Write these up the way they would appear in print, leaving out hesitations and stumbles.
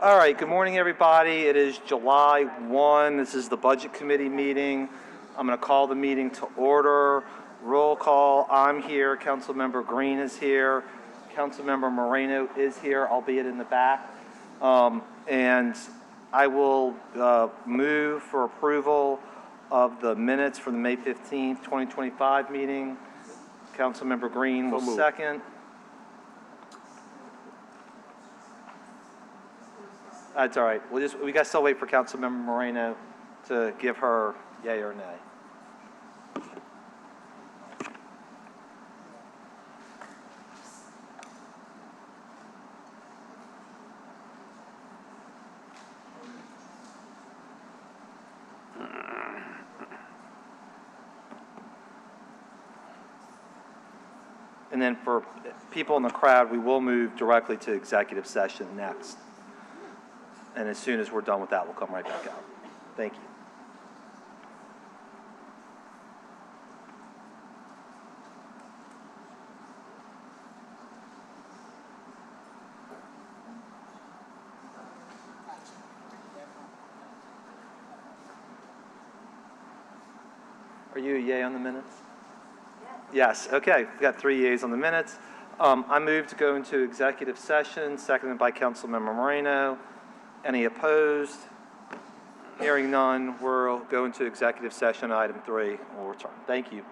All right, good morning, everybody. It is July 1. This is the Budget Committee meeting. I'm going to call the meeting to order. Roll call. I'm here. Councilmember Green is here. Councilmember Moreno is here, albeit in the back. And I will move for approval of the minutes for the May 15th, 2025 meeting. Councilmember Green will second. That's all right. We got to still wait for Councilmember Moreno to give her yay or nay. And then for people in the crowd, we will move directly to executive session next. And as soon as we're done with that, we'll come right back out. Thank you. Are you a yay on the minutes? Yes. Okay. We've got 3 yays on the minutes. I move to go into executive session, seconded by Councilmember Moreno. Any opposed? Hearing none, we'll go into executive session, item 3. We'll return. Thank you.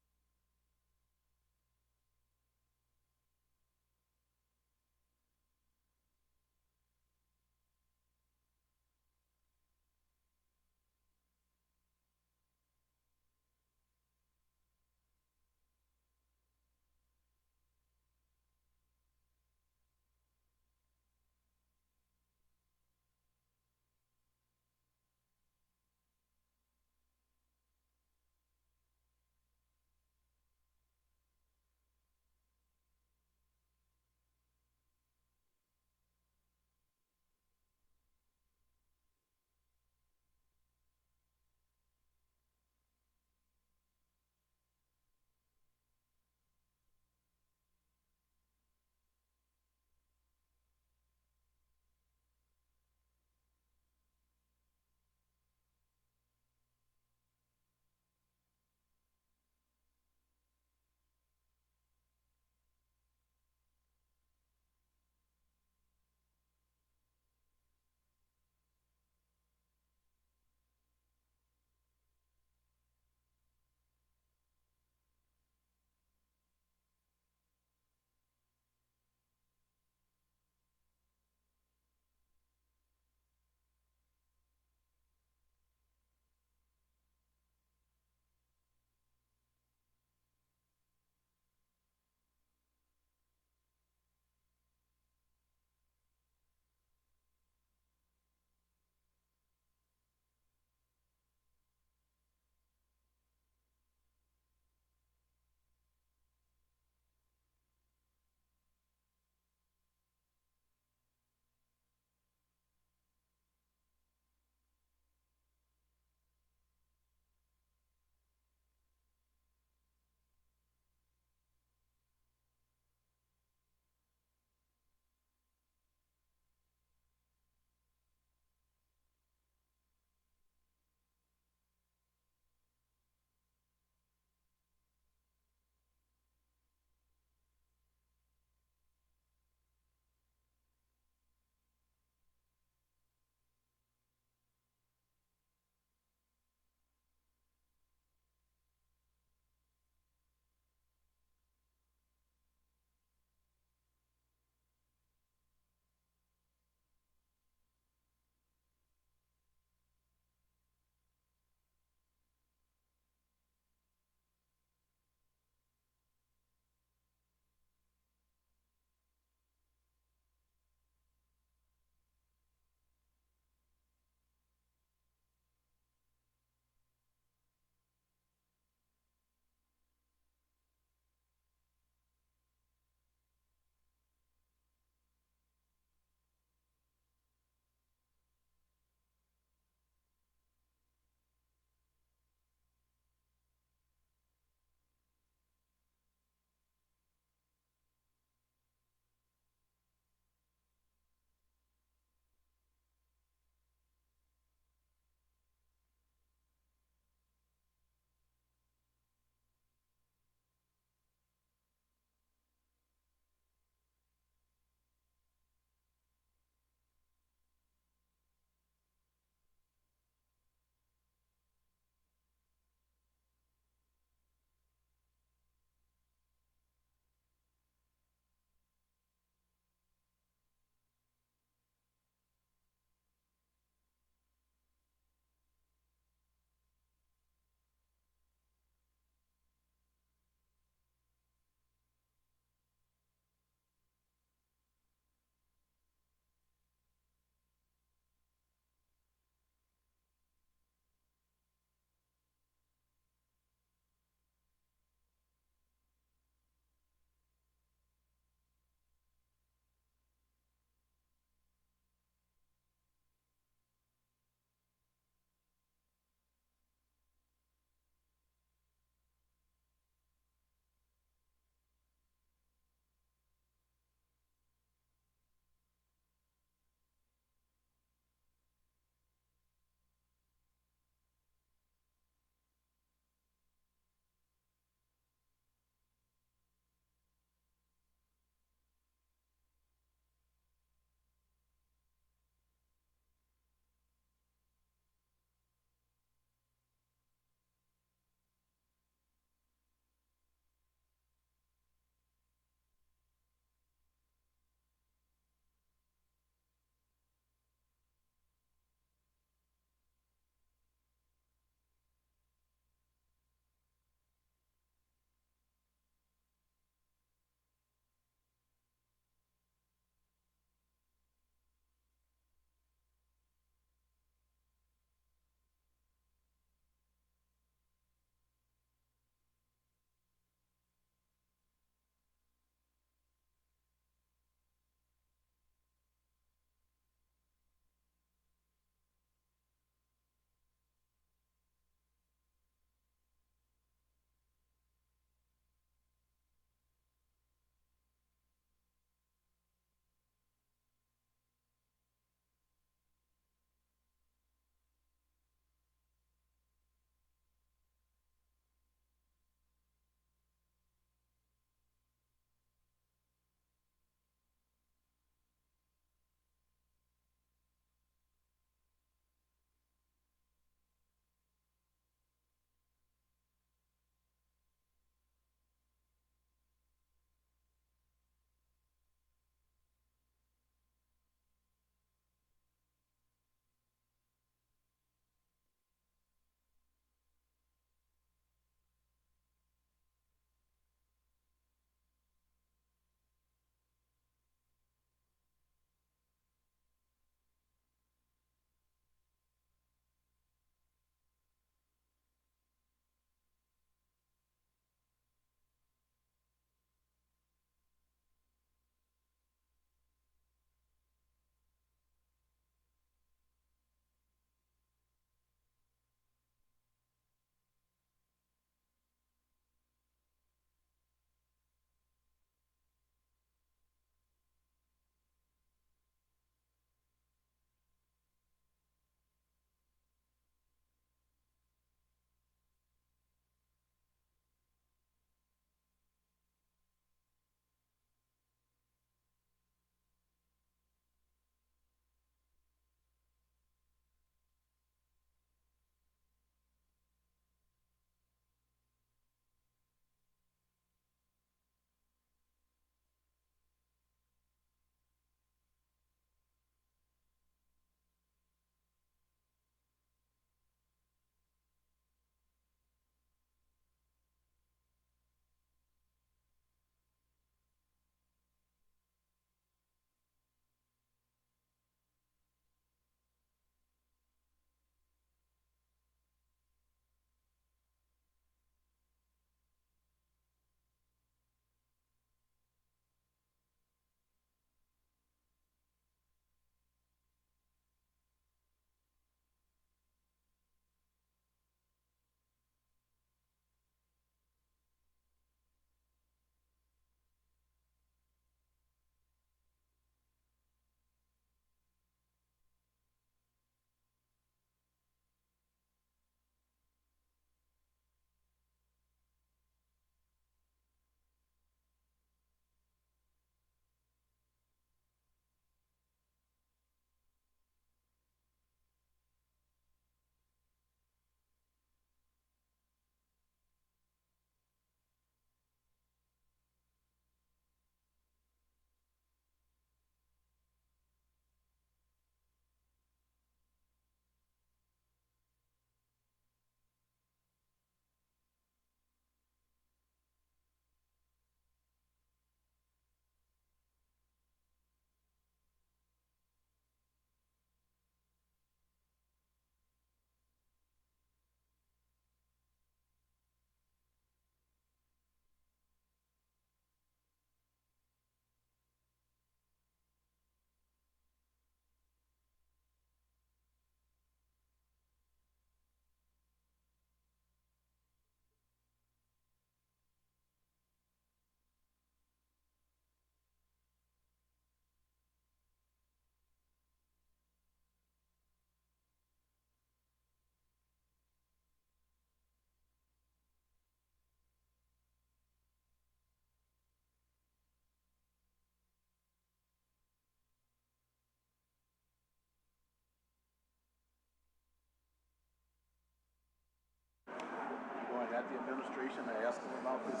administration to ask them about this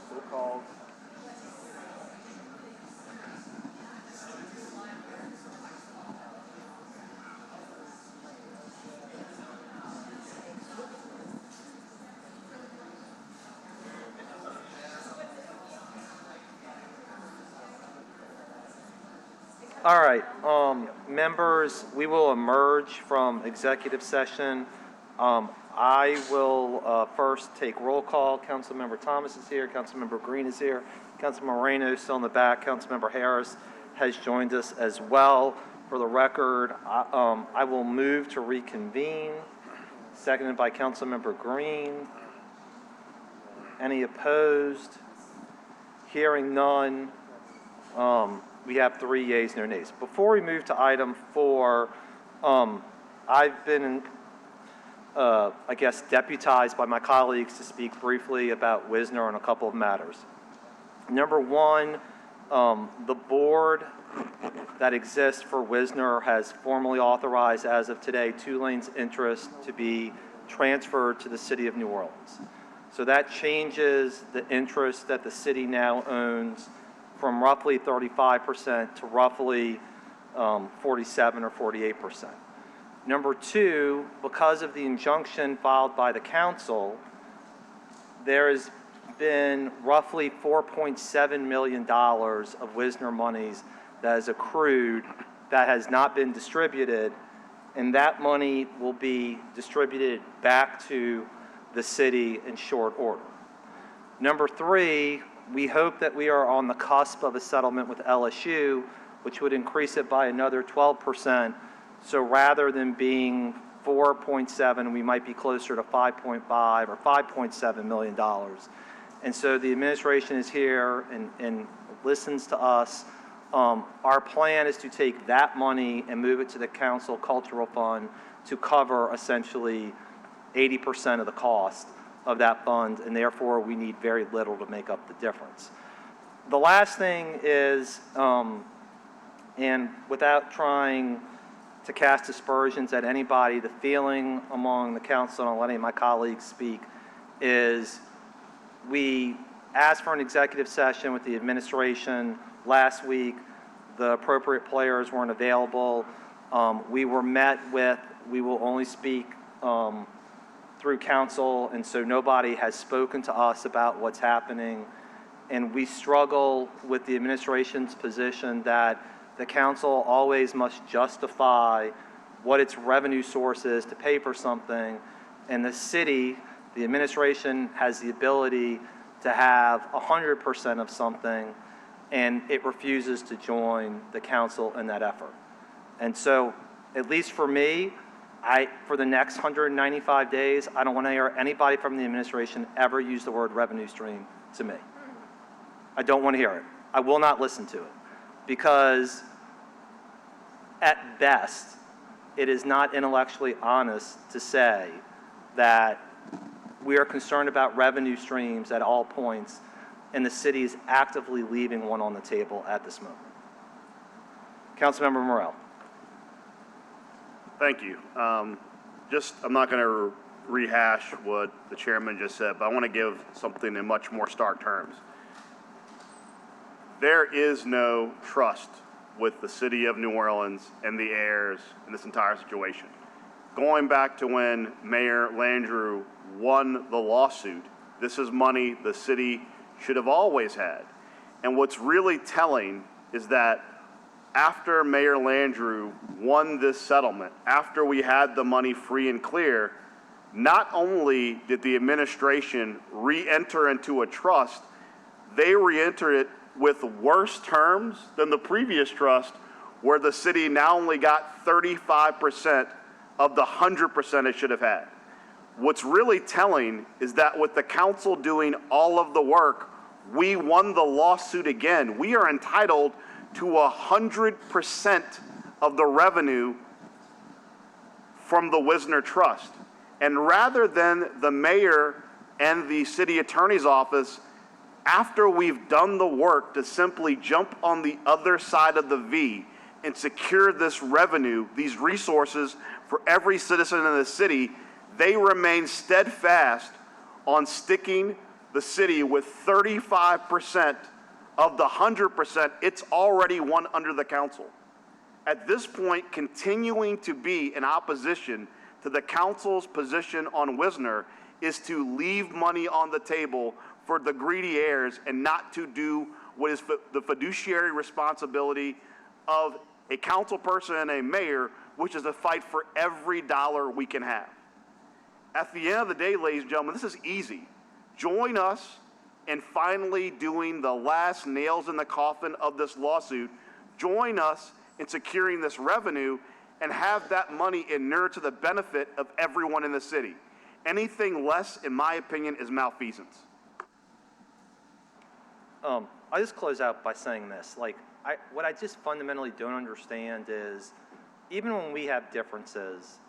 so-called. All right, members, we will emerge from executive session. I will first take roll call. Councilmember Thomas is here, Councilmember Green is here, Councilmember Moreno is still in the back, Councilmember Harris has joined us as well. For the record, I will move to reconvene, seconded by Councilmember Green. Any opposed? Hearing none. We have 3 yeas, no nays. Before we move to item 4, I've been, I guess, deputized by my colleagues to speak briefly about Wisner on a couple of matters. Number 1, the board that exists for Wisner has formally authorized, as of today, Tulane's interest to be transferred to the city of New Orleans. So that changes the interest that the city now owns from roughly 35% to roughly 47 or 48%. Number 2, because of the injunction filed by the council, there has been roughly $4.7 million of Wisner monies that has accrued that has not been distributed, and that money will be distributed back to the city in short order. Number 3, we hope that we are on the cusp of a settlement with LSU, which would increase it by another 12%. So rather than being 4.7, we might be closer to 5.5 or $5.7 million. And so the administration is here and listens to us. Our plan is to take that money and move it to the council cultural fund to cover essentially 80% of the cost of that fund, and therefore we need very little to make up the difference. The last thing is, and without trying to cast aspersions at anybody, the feeling among the council, and I'll let any of my colleagues speak, is we asked for an executive session with the administration last week. The appropriate players weren't available. We were met with, we will only speak through council, and so nobody has spoken to us about what's happening. And we struggle with the administration's position that the council always must justify what its revenue source is to pay for something, and the city, the administration, has the ability to have 100% of something, and it refuses to join the council in that effort. And so, at least for me, for the next 195 days, I don't want to hear anybody from the administration ever use the word revenue stream to me. I don't want to hear it. I will not listen to it, because at best, it is not intellectually honest to say that we are concerned about revenue streams at all points, and the city is actively leaving one on the table at this moment. Councilmember Morell. Thank you. I'm not going to rehash what the chairman just said, but I want to give something in much more stark terms. There is no trust with the city of New Orleans and the heirs in this entire situation. Going back to when Mayor Landrieu won the lawsuit, this is money the city should have always had. And what's really telling is that after Mayor Landrieu won this settlement, after we had the money free and clear, not only did the administration re-enter into a trust, they re-entered it with worse terms than the previous trust, where the city now only got 35% of the 100% it should have had. What's really telling is that with the council doing all of the work, we won the lawsuit again. We are entitled to 100% of the revenue from the Wisner Trust. And rather than the mayor and the city attorney's office, after we've done the work to simply jump on the other side of the V and secure this revenue, these resources for every citizen in the city, they remain steadfast on sticking the city with 35% of the 100% it's already won under the council. At this point, continuing to be in opposition to the council's position on Wisner is to leave money on the table for the greedy heirs and not to do what is the fiduciary responsibility of a council person and a mayor, which is to fight for every dollar we can have. At the end of the day, ladies and gentlemen, this is easy. Join us in finally doing the last nails in the coffin of this lawsuit. Join us in securing this revenue and have that money inure to the benefit of everyone in the city. Anything less, in my opinion, is malfeasance. I just close out by saying this. What I just fundamentally don't understand is, even when we have differences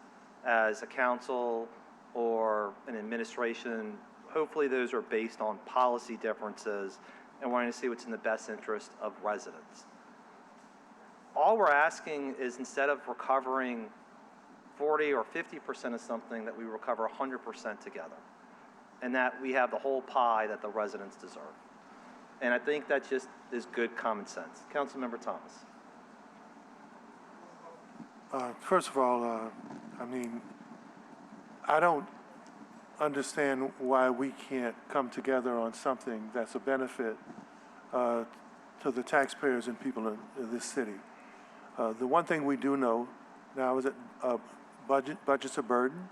as a council or an administration, hopefully those are based on policy differences and wanting to see what's in the best interest of residents. All we're asking is, instead of recovering 40 or 50% of something, that we recover 100% together, and that we have the whole pie that the residents deserve. And I think that just is good common sense. Councilmember Thomas. First of all, I don't understand why we can't come together on something that's a benefit to the taxpayers and people in this city. The one thing we do know now is that budget's a burden.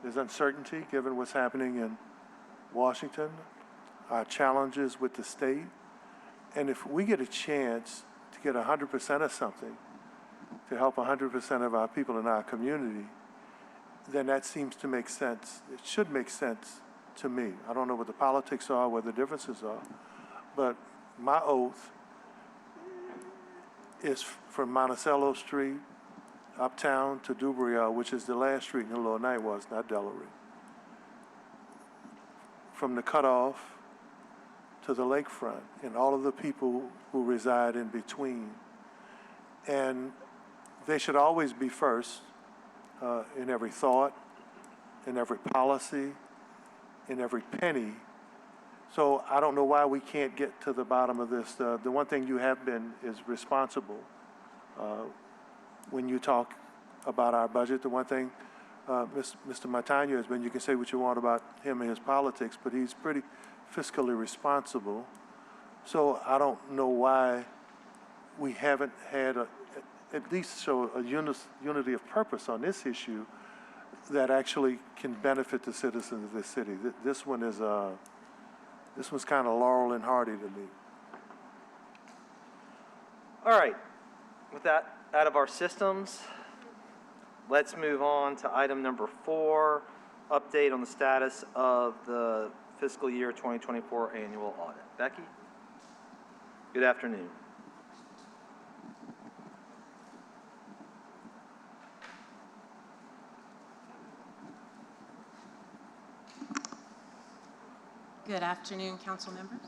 There's uncertainty given what's happening in Washington, our challenges with the state. And if we get a chance to get 100% of something to help 100% of our people in our community, then that seems to make sense. It should make sense to me. I don't know what the politics are, what the differences are, but my oath is from Monticello Street uptown to Dubriel, which is the last street in the Lower Ninth was, not Delaware. From the cutoff to the lakefront and all of the people who reside in between. And they should always be first in every thought, in every policy, in every penny. So I don't know why we can't get to the bottom of this. The one thing you have been is responsible when you talk about our budget. The one thing Mr. Matanya has been, you can say what you want about him and his politics, but he's pretty fiscally responsible. So I don't know why we haven't had at least show a unity of purpose on this issue that actually can benefit the citizens of this city. This one's kind of Laurel and Hardy to me. All right, with that out of our systems, let's move on to item number 4, update on the status of the fiscal year 2024 annual audit. Becky? Good afternoon. Good afternoon, council members.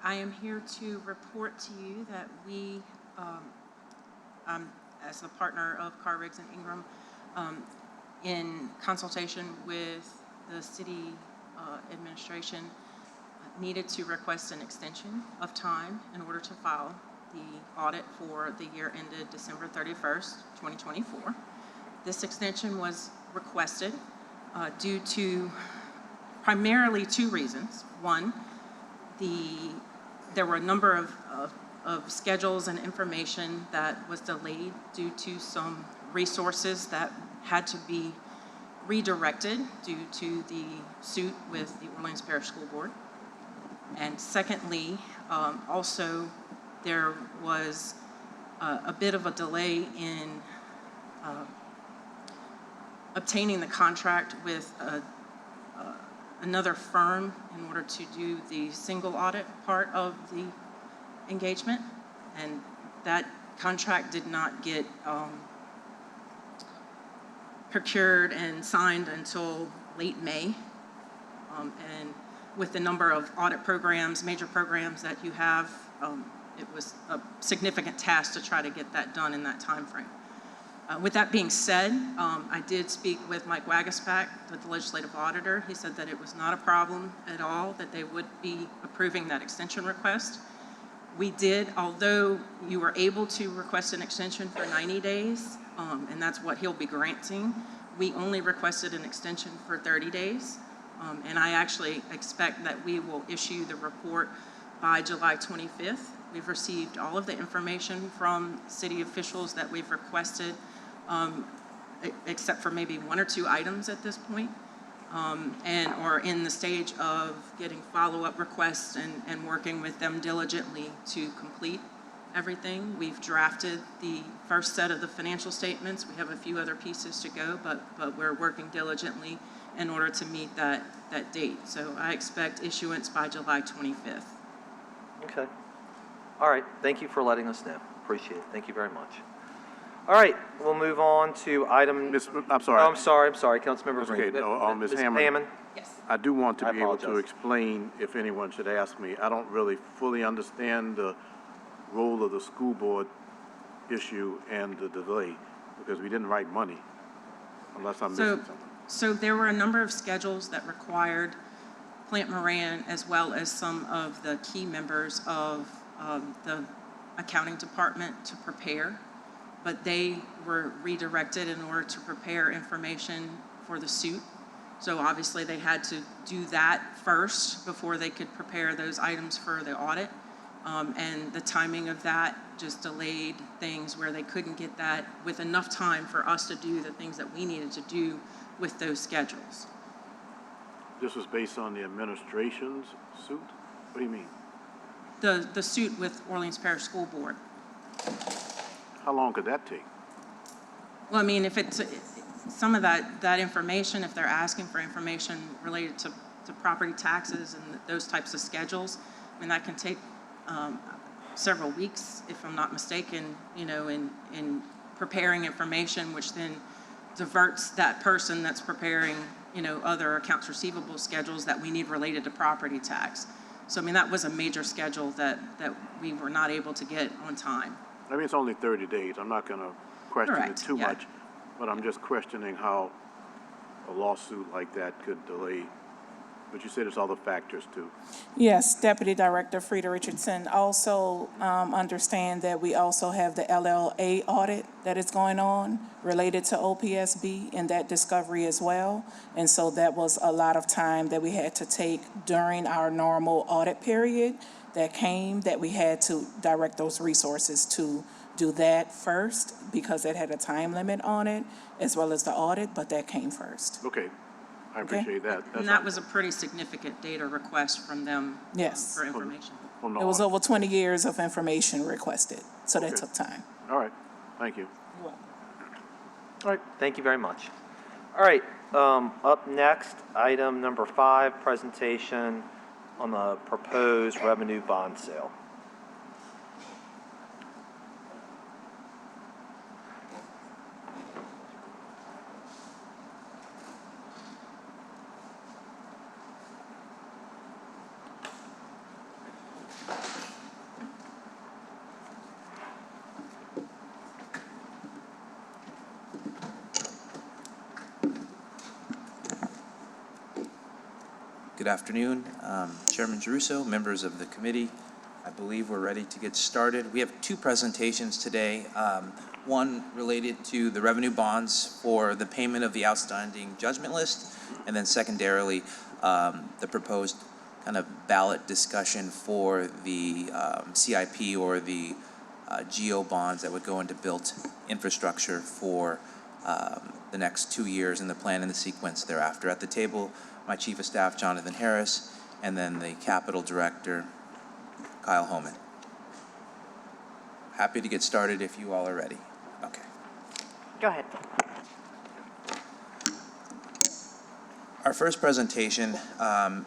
I am here to report to you that we, as a partner of Carr, Riggs & Ingram, in consultation with the city administration, needed to request an extension of time in order to file the audit for the year ended December 31st, 2024. This extension was requested due to primarily 2 reasons. One, there were a number of schedules and information that was delayed due to some resources that had to be redirected due to the suit with the Orleans Parish School Board. And secondly, also there was a bit of a delay in obtaining the contract with another firm in order to do the single audit part of the engagement, and that contract did not get procured and signed until late May. And with the number of audit programs, major programs that you have, it was a significant task to try to get that done in that time frame. With that being said, I did speak with Mike Wagaspak, the legislative auditor. He said that it was not a problem at all, that they would be approving that extension request. We did, although you were able to request an extension for 90 days, and that's what he'll be granting, we only requested an extension for 30 days. And I actually expect that we will issue the report by July 25th. We've received all of the information from city officials that we've requested, except for maybe 1 or 2 items at this point, and are in the stage of getting follow-up requests and working with them diligently to complete everything. We've drafted the first set of the financial statements. We have a few other pieces to go, but we're working diligently in order to meet that date. So I expect issuance by July 25th. Okay. All right, thank you for letting us know. Appreciate it. Thank you very much. All right, we'll move on to item. I'm sorry. Oh, I'm sorry, Councilmember That's Green. okay. No, Ms. Hammond. Hammond. Yes. I do want to I be able to apologize. explain, if anyone should ask me, I don't really fully understand the role of the school board issue and the delay, because we didn't write money, unless I'm missing something. So there were a number of schedules that required Plant Moran, as well as some of the key members of the accounting department, to prepare, but they were redirected in order to prepare information for the suit. So obviously they had to do that first before they could prepare those items for the audit. And the timing of that just delayed things where they couldn't get that with enough time for us to do the things that we needed to do with those schedules. This was based on the administration's suit? What do you mean? The suit with Orleans Parish School Board. How long could that take? Well, I mean, if it's some of that information, if they're asking for information related to property taxes and those types of schedules, I mean, that can take several weeks, if I'm not mistaken, you know, in preparing information, which then diverts that person that's preparing, you know, other accounts receivable schedules that we need related to property tax. So, I mean, that was a major schedule that we were not able to get on time. I mean, it's only 30 days. I'm not going to question it Correct, too yeah. much, but I'm just questioning how a lawsuit like that could delay. But you said there's other factors too. Yes, Deputy Director Frida Richardson. Also understand that we also have the LLA audit that is going on related to OPSB and that discovery as well. And so that was a lot of time that we had to take during our normal audit period that we had to direct those resources to do that first because it had a time limit on it, as well as the audit, but that came first. Okay, I Okay. appreciate that. And that was a pretty significant data request from them Yes. for information. Well, no, It was over 20 years of information requested, so that Okay. took time. All right, thank you. All right, thank you very much. All right, up next, item number 5, presentation on the proposed revenue bond sale. Good afternoon, Chairman Giarrusso, members of the committee. I believe we're ready to get started. We have 2 presentations today. One related to the revenue bonds for the payment of the outstanding judgment list, and then secondarily, the proposed kind of ballot discussion for the CIP or the GO bonds that would go into built infrastructure for the next 2 years and the plan and the sequence thereafter. At the table, my Chief of Staff, Jonathan Harris, and then the Capital Director, Kyle Homan. Happy to get started if you all are ready. Okay. Go ahead. Our first presentation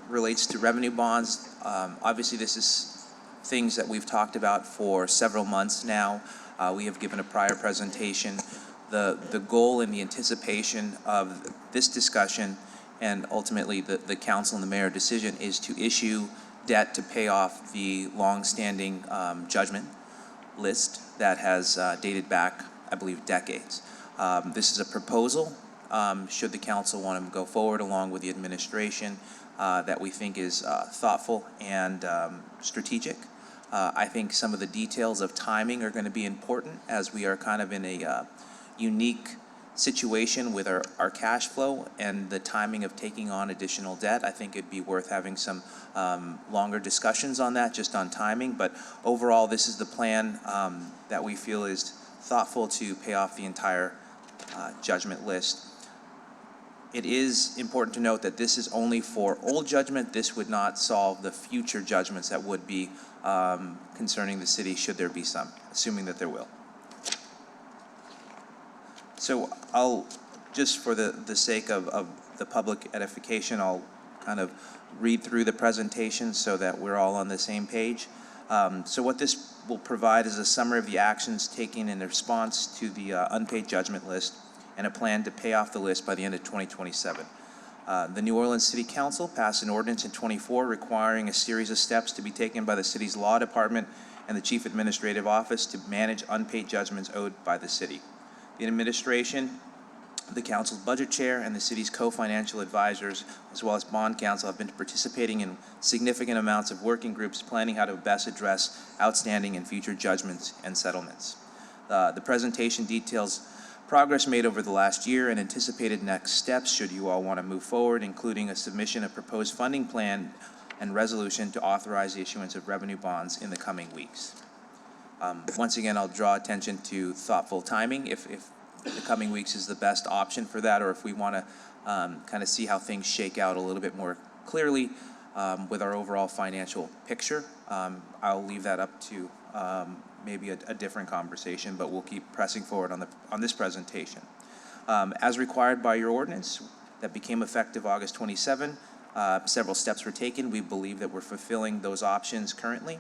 relates to revenue bonds. Obviously, this is things that we've talked about for several months now. We have given a prior presentation. The goal and the anticipation of this discussion and ultimately the council and the mayor decision is to issue debt to pay off the long-standing judgment list that has dated back, I believe, decades. This is a proposal, should the council want to go forward along with the administration, that we think is thoughtful and strategic. I think some of the details of timing are going to be important, as we are kind of in a unique situation with our cash flow and the timing of taking on additional debt. I think it'd be worth having some longer discussions on that, just on timing. But overall, this is the plan that we feel is thoughtful to pay off the entire judgment list. It is important to note that this is only for old judgment. This would not solve the future judgments that would be concerning the city, should there be some, assuming that there will. So I'll, just for the sake of the public edification, I'll kind of read through the presentation so that we're all on the same page. So what this will provide is a summary of the actions taken in response to the unpaid judgment list and a plan to pay off the list by the end of 2027. The New Orleans City Council passed an ordinance in '24 requiring a series of steps to be taken by the city's law department and the chief administrative office to manage unpaid judgments owed by the city. The administration, the council's budget chair, and the city's co-financial advisors, as well as bond counsel, have been participating in significant amounts of working groups planning how to best address outstanding and future judgments and settlements. The presentation details progress made over the last year and anticipated next steps should you all want to move forward, including a submission of proposed funding plan and resolution to authorize the issuance of revenue bonds in the coming weeks. Once again, I'll draw attention to thoughtful timing, if the coming weeks is the best option for that, or if we want to kind of see how things shake out a little bit more clearly with our overall financial picture. I'll leave that up to maybe a different conversation, but we'll keep pressing forward on this presentation. As required by your ordinance that became effective August 27, several steps were taken. We believe that we're fulfilling those options currently.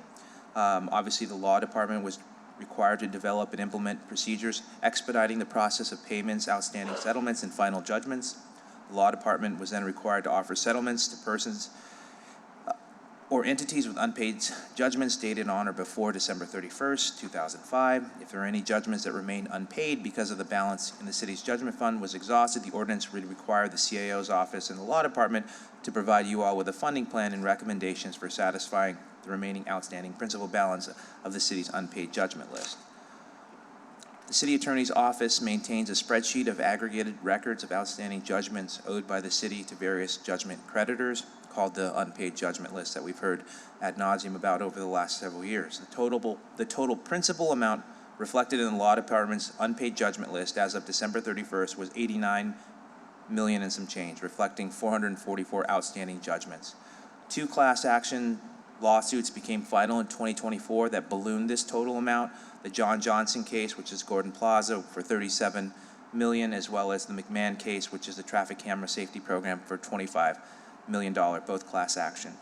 Obviously, the law department was required to develop and implement procedures expediting the process of payments, outstanding settlements, and final judgments. The law department was then required to offer settlements to persons or entities with unpaid judgments dated on or before December 31st, 2005. If there are any judgments that remain unpaid because of the balance in the city's judgment fund was exhausted, the ordinance would require the CAO's office and the law department to provide you all with a funding plan and recommendations for satisfying the remaining outstanding principal balance of the city's unpaid judgment list. The city attorney's office maintains a spreadsheet of aggregated records of outstanding judgments owed by the city to various judgment creditors, called the unpaid judgment list, that we've heard ad nauseum about over the last several years. The total principal amount reflected in the law department's unpaid judgment list as of December 31st was $89 million and some change, reflecting 444 outstanding judgments. 2 class action lawsuits became final in 2024 that ballooned this total amount. The John Johnson case, which is Gordon Plaza, for $37 million, as well as the McMahon case, which is the traffic camera safety program, for $25 million, both class action.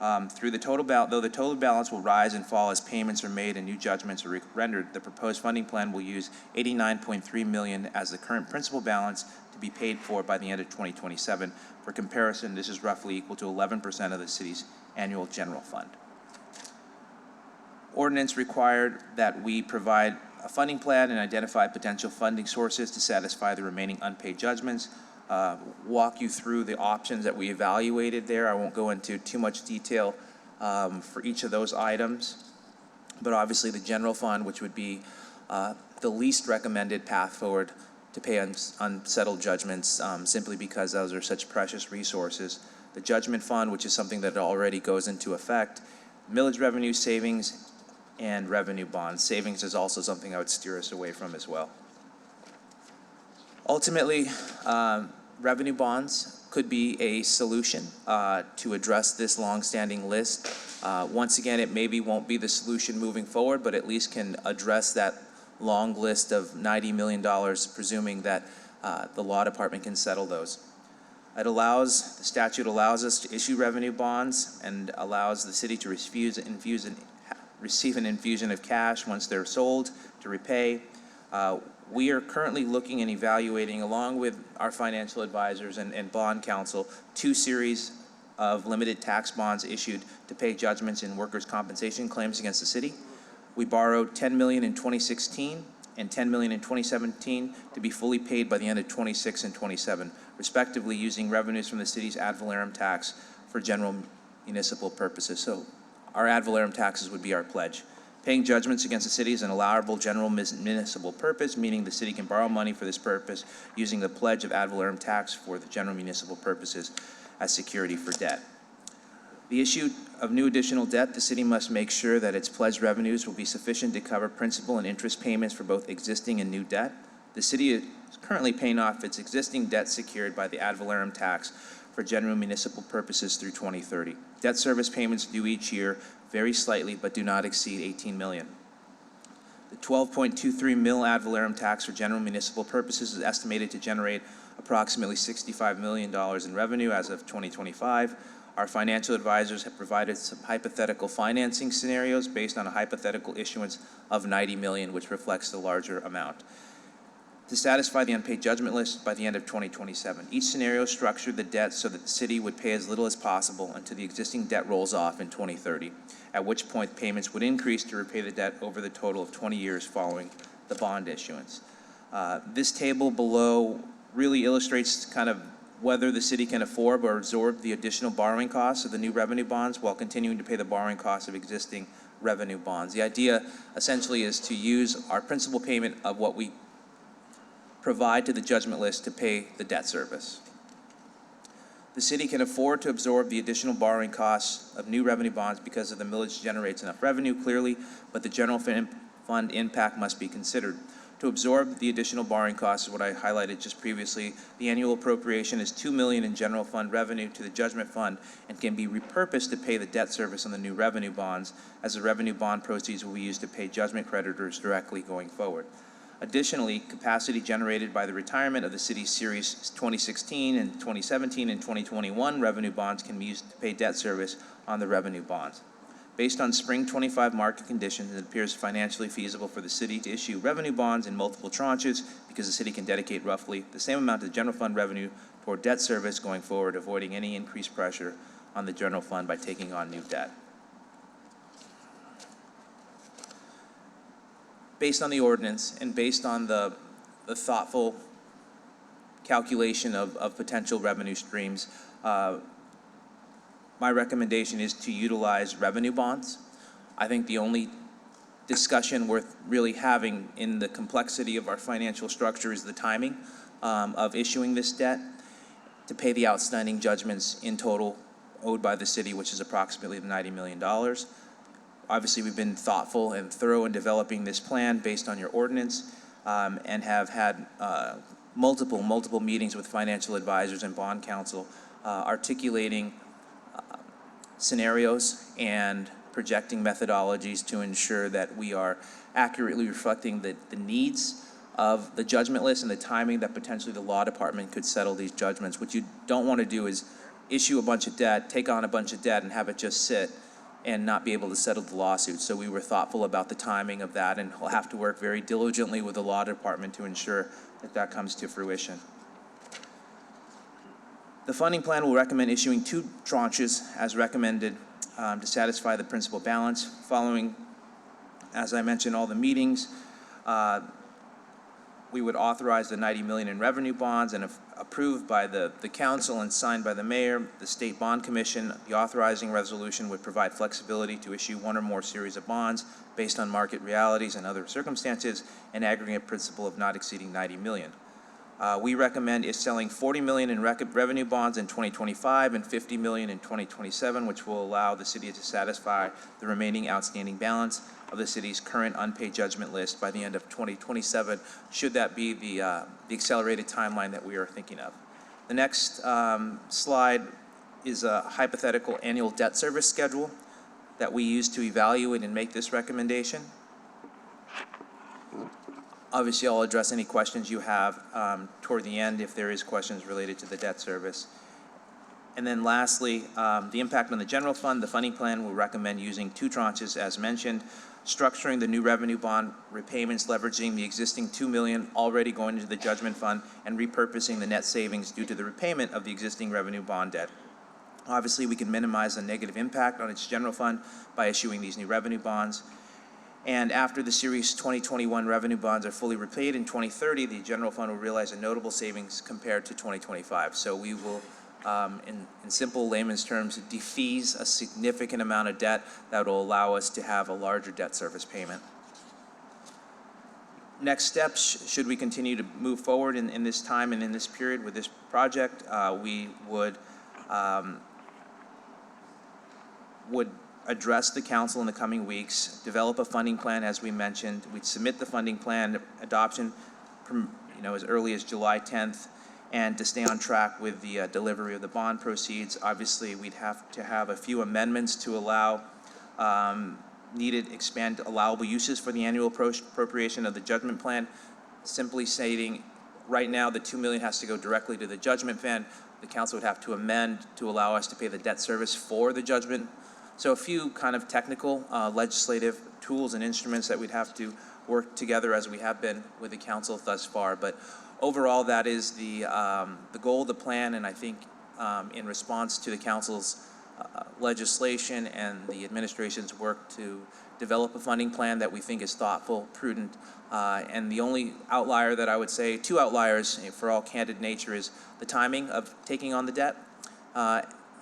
Though the total balance will rise and fall as payments are made and new judgments are rendered, the proposed funding plan will use $89.3 million as the current principal balance to be paid for by the end of 2027. For comparison, this is roughly equal to 11% of the city's annual general fund. Ordinance required that we provide a funding plan and identify potential funding sources to satisfy the remaining unpaid judgments. Walk you through the options that we evaluated there. I won't go into too much detail for each of those items, but obviously the general fund, which would be the least recommended path forward to pay unsettled judgments, simply because those are such precious resources. The judgment fund, which is something that already goes into effect, millage revenue, savings, and revenue bonds. Savings is also something I would steer us away from as well. Ultimately, revenue bonds could be a solution to address this long-standing list. Once again, it maybe won't be the solution moving forward, but at least can address that long list of $90 million, presuming that the law department can settle those. The statute allows us to issue revenue bonds and allows the city to receive an infusion of cash once they're sold to repay. We are currently looking and evaluating, along with our financial advisors and bond counsel, 2 series of limited tax bonds issued to pay judgments in workers' compensation claims against the city. We borrowed $10 million in 2016 and $10 million in 2017 to be fully paid by the end of 26 and 27, respectively, using revenues from the city's ad valorem tax for general municipal purposes. So our ad valorem taxes would be our pledge. Paying judgments against the city is an allowable general municipal purpose, meaning the city can borrow money for this purpose using the pledge of ad valorem tax for the general municipal purposes as security for debt. The issue of new additional debt, the city must make sure that its pledged revenues will be sufficient to cover principal and interest payments for both existing and new debt. The city is currently paying off its existing debt secured by the ad valorem tax for general municipal purposes through 2030. Debt service payments due each year vary slightly but do not exceed $18 million. The 12.23 mil ad valorem tax for general municipal purposes is estimated to generate approximately $65 million in revenue as of 2025. Our financial advisors have provided some hypothetical financing scenarios based on a hypothetical issuance of $90 million, which reflects the larger amount, to satisfy the unpaid judgment list by the end of 2027. Each scenario structured the debt so that the city would pay as little as possible until the existing debt rolls off in 2030, at which point payments would increase to repay the debt over the total of 20 years following the bond issuance. This table below really illustrates kind of whether the city can afford or absorb the additional borrowing costs of the new revenue bonds while continuing to pay the borrowing costs of existing revenue bonds. The idea essentially is to use our principal payment of what we provide to the judgment list to pay the debt service. The city can afford to absorb the additional borrowing costs of new revenue bonds because of the millage generates enough revenue, clearly, but the general fund impact must be considered. To absorb the additional borrowing costs is what I highlighted just previously. The annual appropriation is $2 million in general fund revenue to the judgment fund and can be repurposed to pay the debt service on the new revenue bonds, as the revenue bond proceeds will be used to pay judgment creditors directly going forward. Additionally, capacity generated by the retirement of the city's Series 2016 and 2017 and 2021 revenue bonds can be used to pay debt service on the revenue bonds. Based on spring 25 market conditions, it appears financially feasible for the city to issue revenue bonds in multiple tranches because the city can dedicate roughly the same amount of general fund revenue toward debt service going forward, avoiding any increased pressure on the general fund by taking on new debt. Based on the ordinance and based on the thoughtful calculation of potential revenue streams, my recommendation is to utilize revenue bonds. I think the only discussion worth really having in the complexity of our financial structure is the timing of issuing this debt to pay the outstanding judgments in total owed by the city, which is approximately $90 million. Obviously, we've been thoughtful and thorough in developing this plan based on your ordinance and have had multiple meetings with financial advisors and bond counsel articulating scenarios and projecting methodologies to ensure that we are accurately reflecting the needs of the judgment list and the timing that potentially the law department could settle these judgments. What you don't want to do is issue a bunch of debt, take on a bunch of debt, and have it just sit and not be able to settle the lawsuit. So we were thoughtful about the timing of that, and we'll have to work very diligently with the law department to ensure that that comes to fruition. The funding plan will recommend issuing 2 tranches as recommended to satisfy the principal balance. Following, as I mentioned, all the meetings, we would authorize the $90 million in revenue bonds, and if approved by the council and signed by the mayor, the state bond commission, the authorizing resolution would provide flexibility to issue 1 or more series of bonds based on market realities and other circumstances, an aggregate principal of not exceeding $90 million. We recommend is selling $40 million in revenue bonds in 2025 and $50 million in 2027, which will allow the city to satisfy the remaining outstanding balance of the city's current unpaid judgment list by the end of 2027, should that be the accelerated timeline that we are thinking of. The next slide is a hypothetical annual debt service schedule that we use to evaluate and make this recommendation. Obviously, I'll address any questions you have toward the end if there is questions related to the debt service. And then lastly, the impact on the general fund. The funding plan will recommend using 2 tranches as mentioned, structuring the new revenue bond repayments, leveraging the existing $2 million already going into the judgment fund, and repurposing the net savings due to the repayment of the existing revenue bond debt. Obviously, we can minimize the negative impact on its general fund by issuing these new revenue bonds. And after the Series 2021 revenue bonds are fully repaid in 2030, the general fund will realize a notable savings compared to 2025. So we will, in simple layman's terms, defease a significant amount of debt that will allow us to have a larger debt service payment. Next steps, should we continue to move forward in this time and in this period with this project, we would address the council in the coming weeks, develop a funding plan, as we mentioned. We'd submit the funding plan adoption, as early as July 10th, and to stay on track with the delivery of the bond proceeds. Obviously, we'd have to have a few amendments to allow needed expand allowable uses for the annual appropriation of the judgment plan, simply stating right now the $2 million has to go directly to the judgment fund. The council would have to amend to allow us to pay the debt service for the judgment. So a few kind of technical legislative tools and instruments that we'd have to work together as we have been with the council thus far. But overall, that is the goal of the plan, and I think in response to the council's legislation and the administration's work to develop a funding plan that we think is thoughtful, prudent, and the only outlier that I would say, two outliers for all candid nature, is the timing of taking on the debt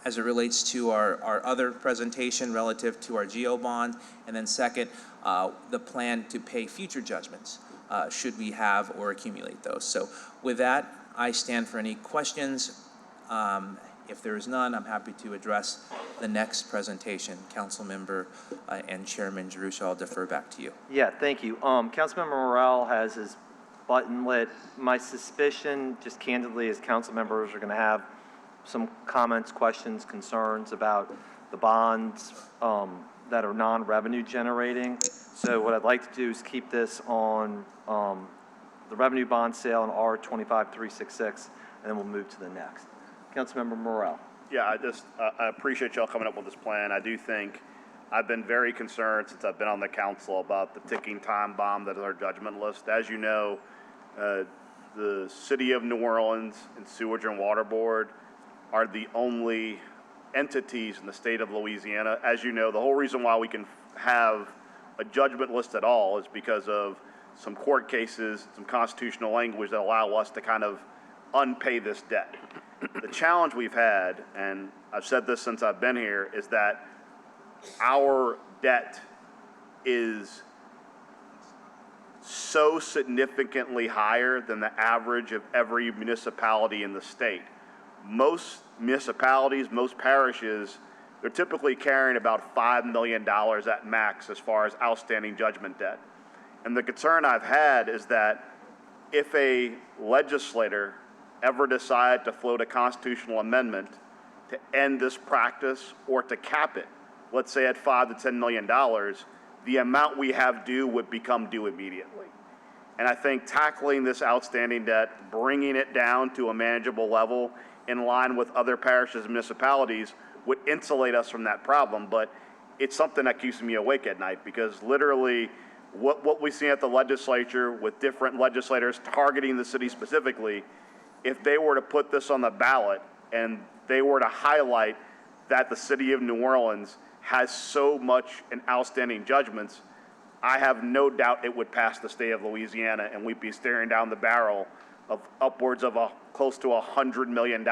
as it relates to our other presentation relative to our GO bond, and then second, the plan to pay future judgments should we have or accumulate those. So with that, I stand for any questions. If there is none, I'm happy to address the next presentation. Councilmember and Chairman Jeruso, I'll defer back to you. Yeah, thank you. Councilmember Morrell has his button lit. My suspicion, just candidly, is council members are going to have some comments, questions, concerns about the bonds that are non-revenue generating. So what I'd like to do is keep this on the revenue bond sale in R25366, and then we'll move to the next. Councilmember Morrell. Yeah, I appreciate y'all coming up with this plan. I do think I've been very concerned since I've been on the council about the ticking time bomb that is our judgment list. As you know, the City of New Orleans and Sewage and Water Board are the only entities in the state of Louisiana. As you know, the whole reason why we can have a judgment list at all is because of some court cases, some constitutional language that allow us to kind of unpay this debt. The challenge we've had, and I've said this since I've been here, is that our debt is so significantly higher than the average of every municipality in the state. Most municipalities, most parishes, they're typically carrying about $5 million at max as far as outstanding judgment debt. And the concern I've had is that if a legislator ever decide to float a constitutional amendment to end this practice or to cap it, let's say at $5 to $10 million, the amount we have due would become due immediately. And I think tackling this outstanding debt, bringing it down to a manageable level in line with other parishes and municipalities would insulate us from that problem. But it's something that keeps me awake at night, because literally what we see at the legislature with different legislators targeting the city specifically, if they were to put this on the ballot and they were to highlight that the City of New Orleans has so much in outstanding judgments, I have no doubt it would pass the state of Louisiana, and we'd be staring down the barrel of upwards of close to $100 million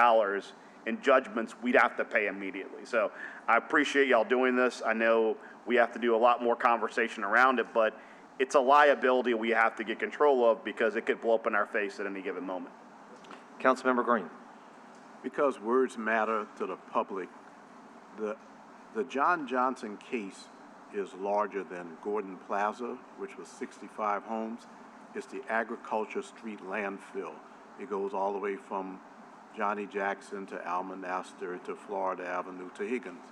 in judgments we'd have to pay immediately. So I appreciate y'all doing this. I know we have to do a lot more conversation around it, but it's a liability we have to get control of because it could blow up in our face at any given moment. Councilmember Green. Because words matter to the public, the John Johnson case is larger than Gordon Plaza, which was 65 homes. It's the Agriculture Street landfill. It goes all the way from Johnny Jackson to Almonaster to Florida Avenue to Higgins.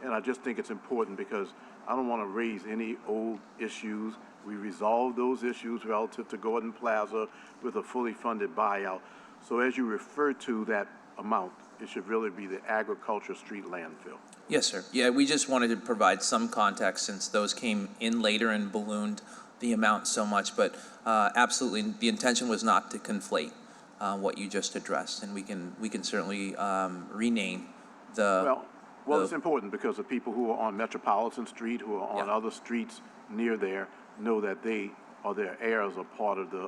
And I just think it's important because I don't want to raise any old issues. We resolved those issues relative to Gordon Plaza with a fully funded buyout. So as you refer to that amount, it should really be the Agriculture Street landfill. Yes, sir. Yeah, we just wanted to provide some context since those came in later and ballooned the amount so much. But absolutely, the intention was not to conflate what you just addressed, and we can certainly rename the. Well, it's important because the people who are on Metropolitan Street, who are on other streets near there, know that they or their heirs are part of the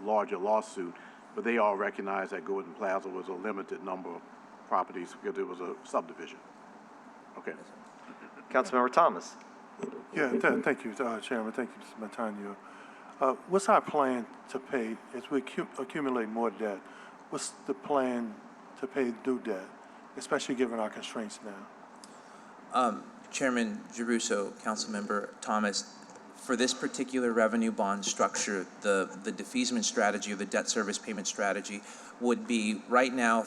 larger lawsuit, but they all recognize that Gordon Plaza was a limited number of properties because it was a subdivision. Okay. Councilmember Thomas. Yeah, thank you, Chairman. Thank you, Ms. Montano. What's our plan to pay, as we accumulate more debt, what's the plan to pay due debt, especially given our constraints now? Chairman Giarrusso, Councilmember Thomas, for this particular revenue bond structure, the defeasance strategy or the debt service payment strategy would be, right now,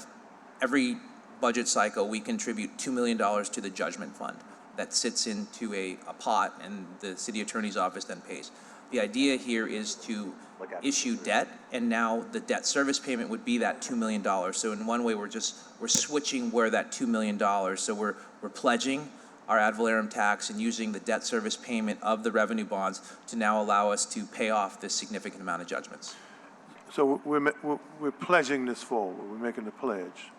every budget cycle, we contribute $2 million to the judgment fund that sits into a pot, and the city attorney's office then pays. The idea here is to issue debt, and now the debt service payment would be that $2 million. So in one way, we're switching where that $2 million. So we're pledging our ad valorem tax and using the debt service payment of the revenue bonds to now allow us to pay off this significant amount of judgments. So we're pledging this forward. We're making the pledge.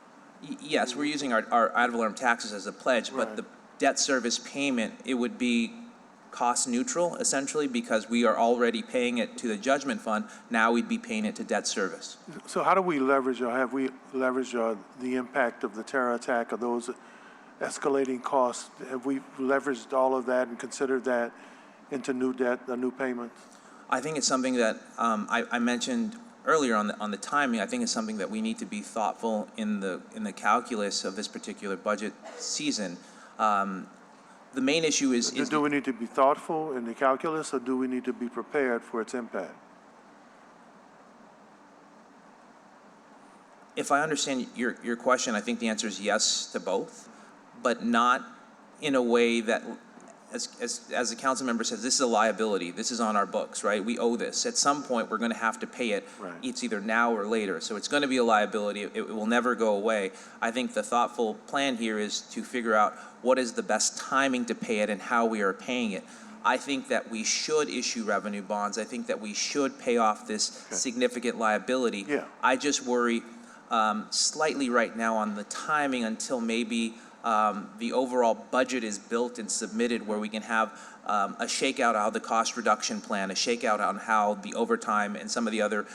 Yes, we're using our ad valorem taxes as a pledge, but Right. the debt service payment, it would be cost neutral essentially because we are already paying it to the judgment fund. Now we'd be paying it to debt service. So how do we leverage, or have we leveraged the impact of the terror attack or those escalating costs? Have we leveraged all of that and considered that into new debt, new payments? I think it's something that I mentioned earlier on the timing. I think it's something that we need to be thoughtful in the calculus of this particular budget season. The main issue is Do we need to be thoughtful in the calculus, or do we need to be prepared for its impact? if I understand your question, I think the answer is yes to both, but not in a way that, as the council member says, this is a liability. This is on our books, right? We owe this. At some point, we're going to have to pay it. Right. It's either now or later. So it's going to be a liability. It will never go away. I think the thoughtful plan here is to figure out what is the best timing to pay it and how we are paying it. I think that we should issue revenue bonds. I think that we should pay off this significant liability. Yeah. I just worry slightly right now on the timing until maybe the overall budget is built and submitted, where we can have a shakeout on the cost reduction plan, a shakeout on how the overtime and some of the other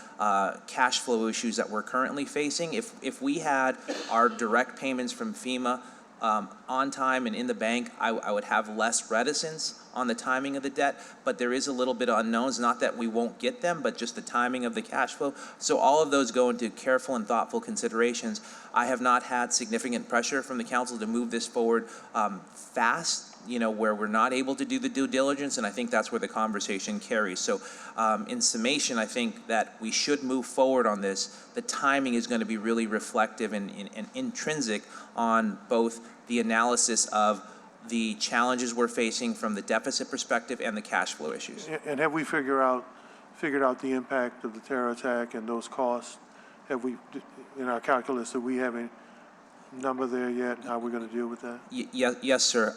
cash flow issues that we're currently facing. If we had our direct payments from FEMA on time and in the bank, I would have less reticence on the timing of the debt, but there is a little bit of unknowns, not that we won't get them, but just the timing of the cash flow. So all of those go into careful and thoughtful considerations. I have not had significant pressure from the council to move this forward fast, where we're not able to do the due diligence, and I think that's where the conversation carries. So in summation, I think that we should move forward on this. The timing is going to be really reflective and intrinsic on both the analysis of the challenges we're facing from the deficit perspective and the cash flow issues. And have we figured out the impact of the terror attack and those costs? Have we, in our calculus, do we have a number there yet, and how we're going to deal with that? Yes, sir.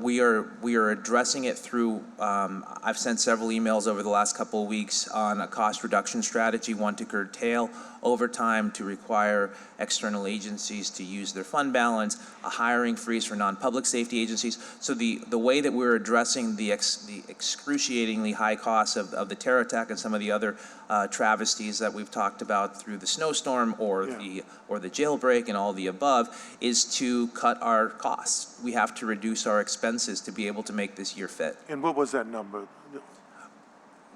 We are addressing it through, I've sent several emails over the last couple of weeks on a cost reduction strategy, one to curtail overtime, to require external agencies to use their fund balance, a hiring freeze for non-public safety agencies. So the way that we're addressing the excruciatingly high costs of the terror attack and some of the other travesties that we've talked about through the snowstorm or the jailbreak and all the above is to cut our costs. We have to reduce our expenses to be able to make this year fit. And what was that number?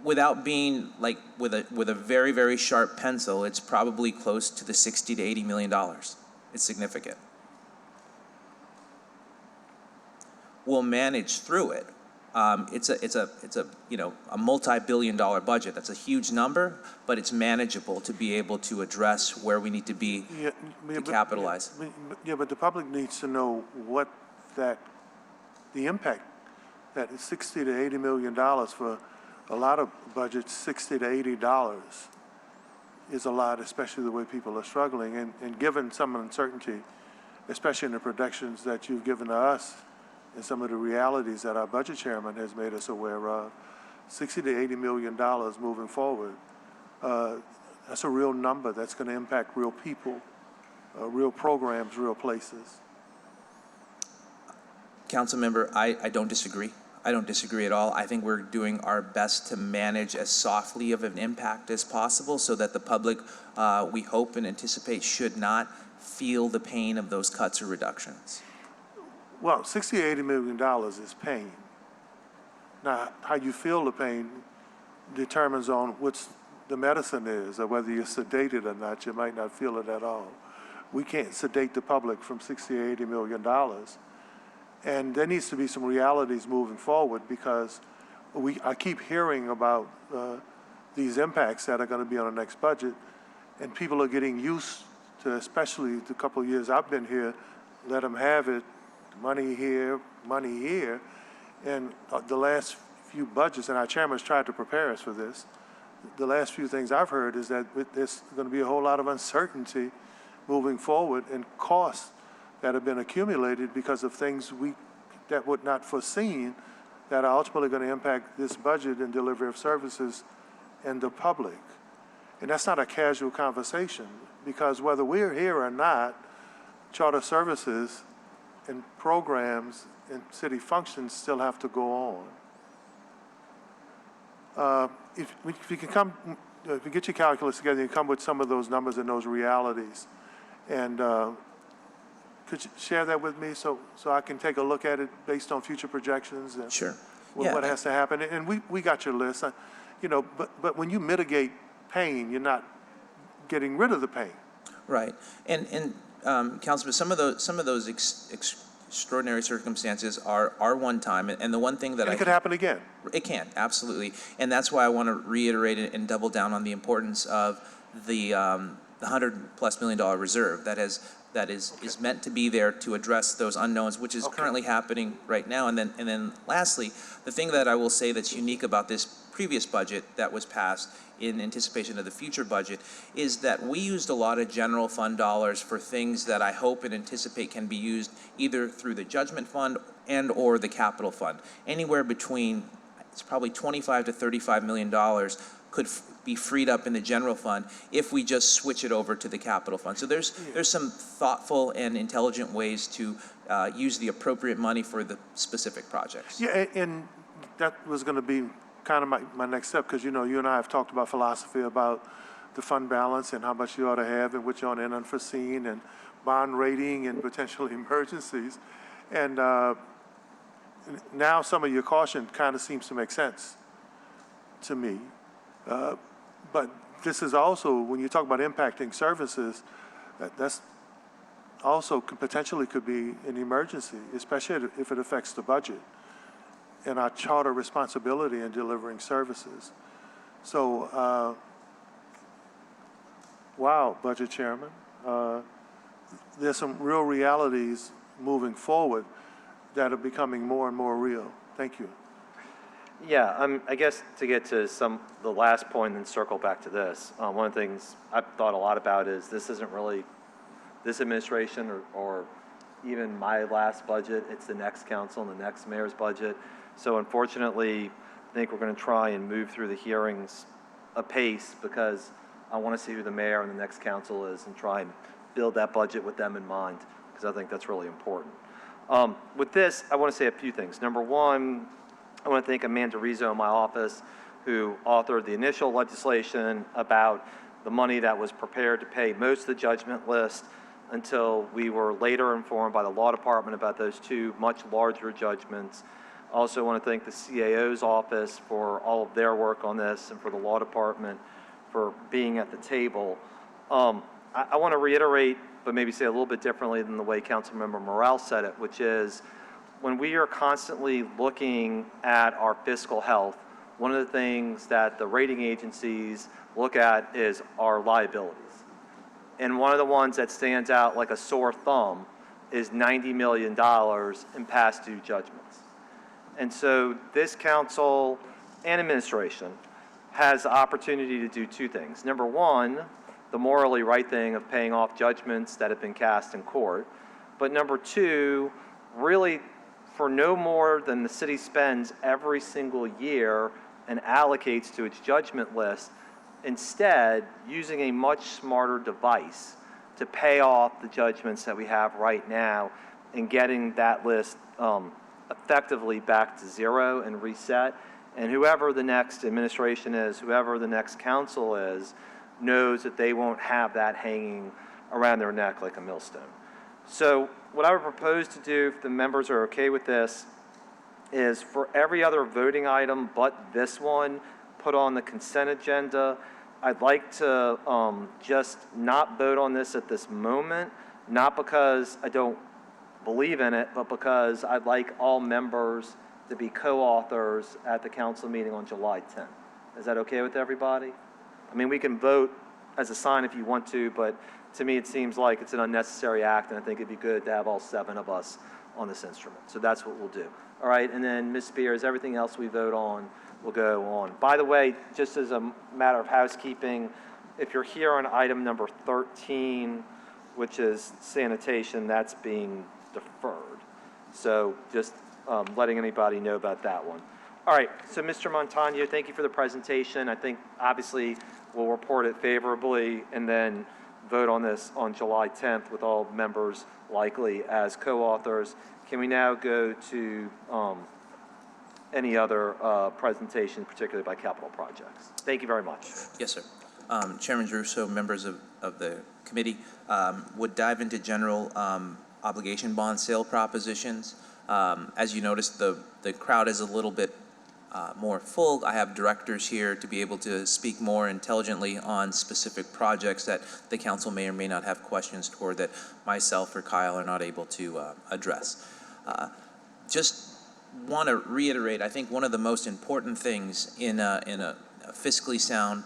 Without being like with a very, very sharp pencil, it's probably close to the $60 to $80 million. It's significant. We'll manage through it. It's a multi-billion-dollar budget. That's a huge number, but it's manageable to be able to address where we need to be to capitalize. But the public needs to know what the impact, that is $60 to $80 million for a lot of budgets. $60 to $80 is a lot, especially the way people are struggling. And given some uncertainty, especially in the projections that you've given to us, and some of the realities that our budget chairman has made us aware of, $60 to $80 million moving forward, that's a real number that's going to impact real people, real programs, real places. Council member, I don't disagree. I don't disagree at all. I think we're doing our best to manage as softly of an impact as possible so that the public, we hope and anticipate, should not feel the pain of those cuts or reductions. Well, $80 million is pain. Now, how you feel the pain determines on what the medicine is, or whether you're sedated or not. You might not feel it at all. We can't sedate the public from $80 million. And there needs to be some realities moving forward, because I keep hearing about these impacts that are going to be on the next budget, and people are getting used to, especially the couple of years I've been here, let them have it, money here, money here. And the last few budgets, and our chairman's tried to prepare us for this, the last few things I've heard is that there's going to be a whole lot of uncertainty moving forward, and costs that have been accumulated because of things that were not foreseen, that are ultimately going to impact this budget and delivery of services and the public. And that's not a casual conversation, because whether we're here or not, charter services and programs and city functions still have to go on. If you can come, if you get your calculus together, you come with some of those numbers and those realities, and could you share that with me so I can take a look at it based on future projections and Sure. what has to happen? And we got your list, but when you mitigate pain, you're not getting rid of the pain. Right. And Councilman, some of those extraordinary circumstances are one time, and the one thing that And it could happen again. It can, absolutely. And that's why I want to reiterate and double down on the importance of the $100+ million reserve that is meant to be there to address those unknowns, which is currently happening right now. And then lastly, the thing that I will say that's unique about this previous budget that was passed in anticipation of the future budget is that we used a lot of general fund dollars for things that I hope and anticipate can be used either through the judgment fund and or the capital fund. Anywhere between, it's probably $25 to $35 million could be freed up in the general fund if we just switch it over to the capital fund. So there's some thoughtful and intelligent ways to use the appropriate money for the specific projects. Yeah, and that was going to be kind of my next step, because, you and I have talked about philosophy about the fund balance and how much you ought to have and what you ought to unforeseen and bond rating and potential emergencies. And now some of your caution kind of seems to make sense to me. But this is also, when you talk about impacting services, that's also potentially could be an emergency, especially if it affects the budget and our charter responsibility in delivering services. So, wow, Budget Chairman, there's some real realities moving forward that are becoming more and more real. Thank you. Yeah, I guess to get to the last point and circle back to this, one of the things I've thought a lot about is this isn't really this administration or even my last budget. It's the next council and the next mayor's budget. So unfortunately, I think we're going to try and move through the hearings apace, because I want to see who the mayor and the next council is and try and build that budget with them in mind, because I think that's really important. With this, I want to say a few things. Number one, I want to thank Amanda Rizzo in my office, who authored the initial legislation about the money that was prepared to pay most of the judgment list, until we were later informed by the law department about those two much larger judgments. I also want to thank the CAO's office for all of their work on this, and for the law department for being at the table. I want to reiterate, but maybe say a little bit differently than the way Councilmember Morrell said it, which is, when we are constantly looking at our fiscal health, one of the things that the rating agencies look at is our liabilities. And one of the ones that stands out like a sore thumb is $90 million in past due judgments. And so this council and administration has the opportunity to do two things. Number one, the morally right thing of paying off judgments that have been cast in court. But number two, really, for no more than the city spends every single year and allocates to its judgment list, instead using a much smarter device to pay off the judgments that we have right now and getting that list effectively back to zero and reset. And whoever the next administration is, whoever the next council is, knows that they won't have that hanging around their neck like a millstone. So what I would propose to do, if the members are okay with this, is for every other voting item but this one, put on the consent agenda. I'd like to just not vote on this at this moment, not because I don't believe in it, but because I'd like all members to be co-authors at the council meeting on July 10th. Is that okay with everybody? I mean, we can vote as a sign if you want to, but to me, it seems like it's an unnecessary act, and I think it'd be good to have all 7 of us on this instrument. So that's what we'll do. All right, and then Ms. Spears, everything else we vote on will go on. By the way, just as a matter of housekeeping, if you're here on item number 13, which is sanitation, that's being deferred. So just letting anybody know about that one. All right, so Mr. Montano, thank you for the presentation. I think obviously we'll report it favorably and then vote on this on July 10th with all members likely as co-authors. Can we now go to any other presentation, particularly by capital projects? Thank you very much. Yes, sir. Chairman Russo, members of the committee, would dive into general obligation bond sale propositions. As you noticed, the crowd is a little bit more full. I have directors here to be able to speak more intelligently on specific projects that the council may or may not have questions toward that myself or Kyle are not able to address. Just want to reiterate, I think one of the most important things in a fiscally sound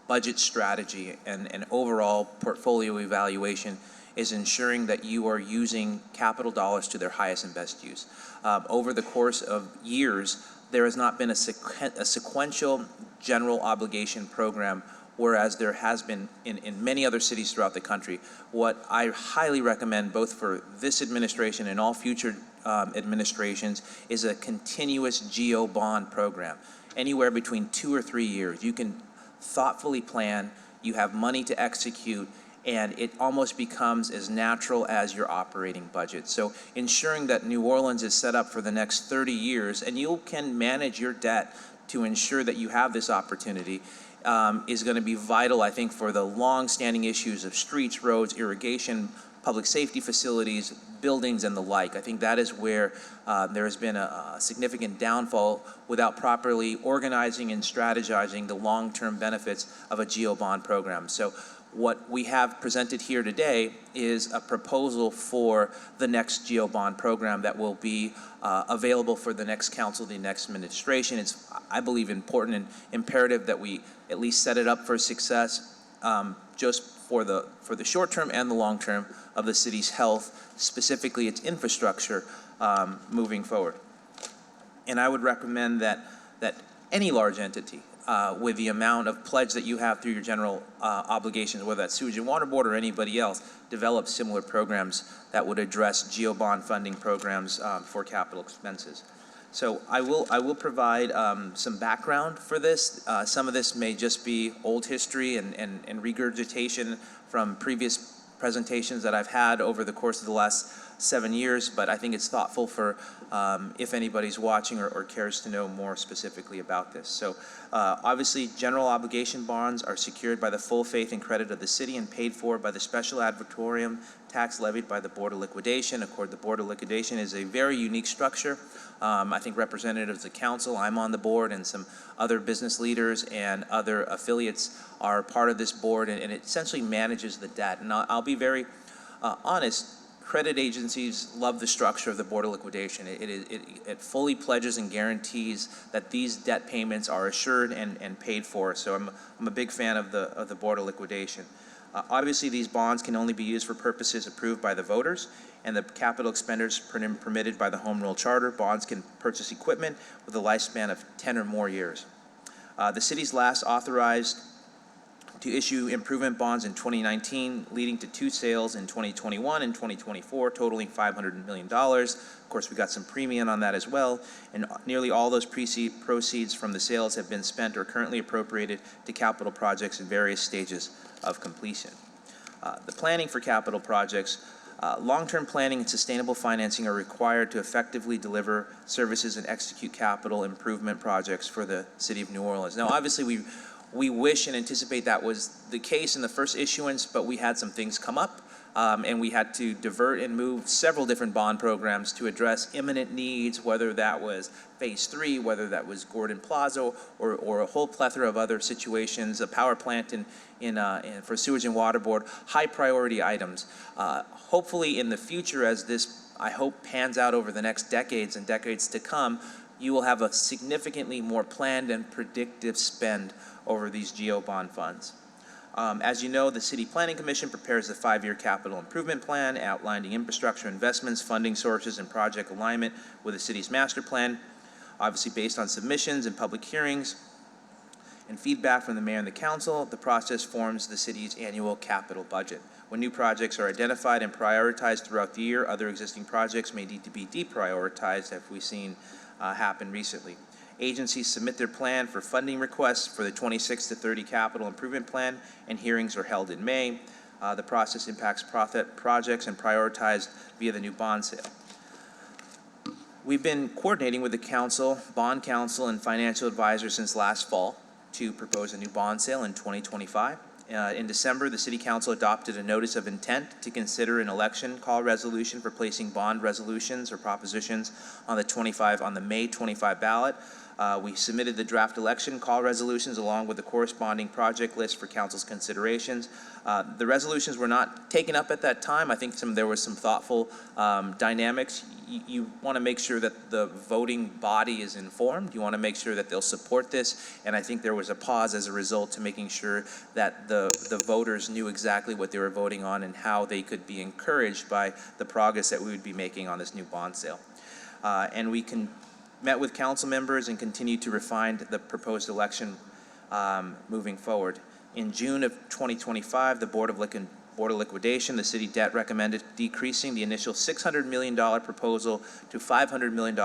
budget strategy and an overall portfolio evaluation is ensuring that you are using capital dollars to their highest and best use. Over the course of years, there has not been a sequential general obligation program, whereas there has been in many other cities throughout the country. What I highly recommend, both for this administration and all future administrations, is a continuous GO bond program. Anywhere between 2 or 3 years, you can thoughtfully plan, you have money to execute, and it almost becomes as natural as your operating budget. So ensuring that New Orleans is set up for the next 30 years, and you can manage your debt to ensure that you have this opportunity, is going to be vital, I think, for the long-standing issues of streets, roads, irrigation, public safety facilities, buildings, and the like. I think that is where there has been a significant downfall without properly organizing and strategizing the long-term benefits of a GO bond program. So what we have presented here today is a proposal for the next GO bond program that will be available for the next council, the next administration. It's, I believe, important and imperative that we at least set it up for success, just for the short term and the long term of the city's health, specifically its infrastructure, moving forward. And I would recommend that any large entity, with the amount of pledge that you have through your general obligations, whether that's Sewage and Water Board or anybody else, develop similar programs that would address GO bond funding programs for capital expenses. So I will provide some background for this. Some of this may just be old history and regurgitation from previous presentations that I've had over the course of the last 7 years, but I think it's thoughtful for if anybody's watching or cares to know more specifically about this. So obviously, general obligation bonds are secured by the full faith and credit of the city and paid for by the special advertorium tax levied by the Board of Liquidation. Of course, the Board of Liquidation is a very unique structure. I think representatives of the council, I'm on the board, and some other business leaders and other affiliates are part of this board, and it essentially manages the debt. And I'll be very honest, credit agencies love the structure of the Board of Liquidation. It fully pledges and guarantees that these debt payments are assured and paid for. So I'm a big fan of the Board of Liquidation. Obviously, these bonds can only be used for purposes approved by the voters, and the capital expenditures permitted by the Home Rule Charter. Bonds can purchase equipment with a lifespan of 10 or more years. The city's last authorized to issue improvement bonds in 2019, leading to 2 sales in 2021 and 2024, totaling $500 million. Of course, we got some premium on that as well, and nearly all those proceeds from the sales have been spent or currently appropriated to capital projects in various stages of completion. The planning for capital projects Long-term planning and sustainable financing are required to effectively deliver services and execute capital improvement projects for the city of New Orleans. Now, obviously, we wish and anticipate that was the case in the first issuance, but we had some things come up, and we had to divert and move several different bond programs to address imminent needs, whether that was Phase 3, whether that was Gordon Plaza, or a whole plethora of other situations, a power plant for sewage and water board, high priority items. Hopefully in the future, as this, I hope, pans out over the next decades and decades to come, you will have a significantly more planned and predictive spend over these GO bond funds. As you know, the City Planning Commission prepares the 5-year capital improvement plan outlining infrastructure investments, funding sources, and project alignment with the city's master plan, obviously based on submissions and public hearings and feedback from the mayor and the council. The process forms the city's annual capital budget. When new projects are identified and prioritized throughout the year, other existing projects may need to be deprioritized, as we've seen happen recently. Agencies submit their plan for funding requests for the 26 to 30 capital improvement plan, and hearings are held in May. The process impacts projects and prioritized via the new bond sale. We've been coordinating with the council, bond council, and financial advisors since last fall to propose a new bond sale in 2025. In December, the City Council adopted a notice of intent to consider an election call resolution for placing bond resolutions or propositions on the May 25 ballot. We submitted the draft election call resolutions along with the corresponding project list for council's considerations. The resolutions were not taken up at that time. I think there was some thoughtful dynamics. You want to make sure that the voting body is informed. You want to make sure that they'll support this. And I think there was a pause as a result to making sure that the voters knew exactly what they were voting on and how they could be encouraged by the progress that we would be making on this new bond sale. And we met with council members and continued to refine the proposed election moving forward. In June of 2025, the Board of Liquidation, the city debt recommended decreasing the initial $600 million proposal to $500 million,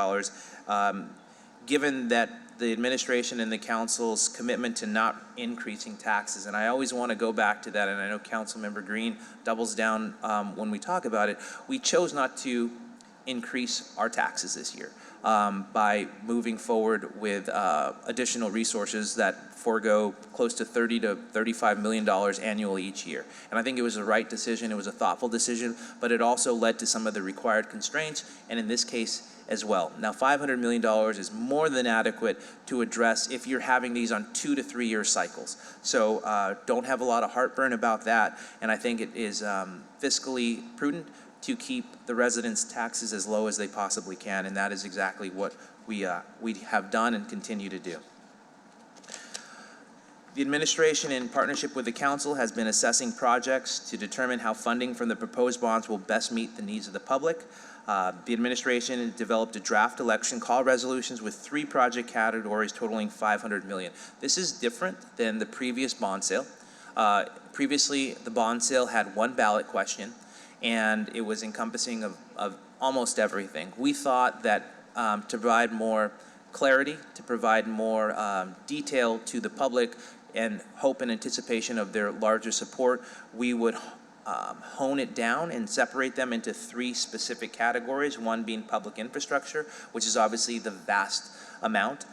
given that the administration and the council's commitment to not increasing taxes. And I always want to go back to that, and I know Councilmember Green doubles down when we talk about it. We chose not to increase our taxes this year by moving forward with additional resources that forego close to $30 to $35 million annually each year. And I think it was the right decision. It was a thoughtful decision, but it also led to some of the required constraints, and in this case as well. Now, $500 million is more than adequate to address if you're having these on 2 to 3 year cycles. So don't have a lot of heartburn about that, and I think it is fiscally prudent to keep the residents' taxes as low as they possibly can, and that is exactly what we have done and continue to do. The administration, in partnership with the council, has been assessing projects to determine how funding from the proposed bonds will best meet the needs of the public. The administration developed a draft election call resolutions with 3 project categories totaling $500 million. This is different than the previous bond sale. Previously, the bond sale had 1 ballot question, and it was encompassing of almost everything. We thought that to provide more clarity, to provide more detail to the public, and hope and anticipation of their larger support, we would hone it down and separate them into 3 specific categories, one being public infrastructure, which is obviously the vast amount,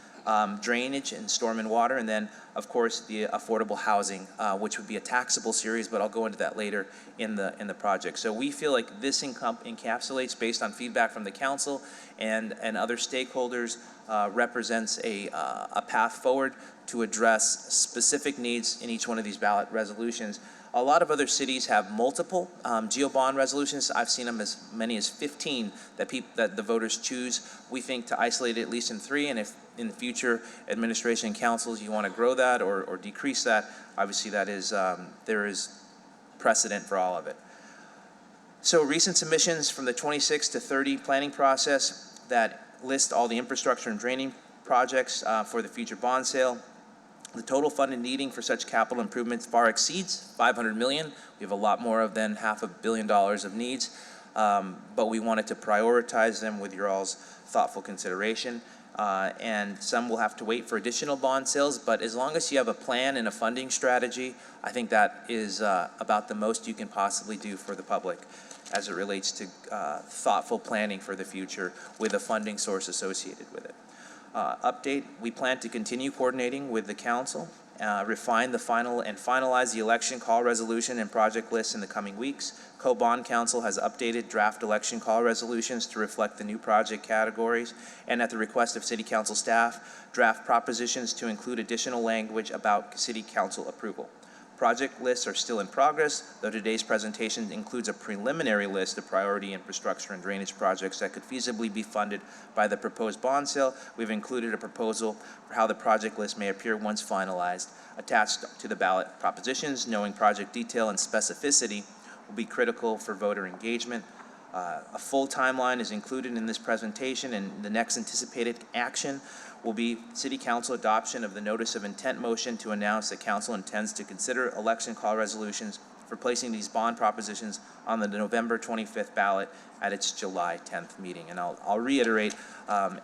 drainage and storm and water, and then, of course, the affordable housing, which would be a taxable series, but I'll go into that later in the project. So we feel like this encapsulates, based on feedback from the council and other stakeholders, represents a path forward to address specific needs in each one of these ballot resolutions. A lot of other cities have multiple GO bond resolutions. I've seen them as many as 15 that the voters choose. We think to isolate it at least in 3, and if in the future administration and councils you want to grow that or decrease that, obviously that is there is precedent for all of it. So recent submissions from the 26 to 30 planning process that list all the infrastructure and draining projects for the future bond sale. The total funded needing for such capital improvements far exceeds $500 million. We have a lot more than $500 million of needs, but we wanted to prioritize them with your all's thoughtful consideration. And some will have to wait for additional bond sales, but as long as you have a plan and a funding strategy, I think that is about the most you can possibly do for the public. as it relates to thoughtful planning for the future with a funding source associated with it. Update, we plan to continue coordinating with the council, refine the finalize the election call resolution and project lists in the coming weeks. Co-Bond Council has updated draft election call resolutions to reflect the new project categories, and at the request of City Council staff, draft propositions to include additional language about City Council approval. Project lists are still in progress, though today's presentation includes a preliminary list of priority infrastructure and drainage projects that could feasibly be funded by the proposed bond sale. We've included a proposal for how the project list may appear once finalized, attached to the ballot propositions. Knowing project detail and specificity will be critical for voter engagement. A full timeline is included in this presentation, and the next anticipated action will be City Council adoption of the Notice of Intent motion to announce that Council intends to consider election call resolutions for placing these bond propositions on the November 25th ballot at its July 10th meeting. And I'll reiterate and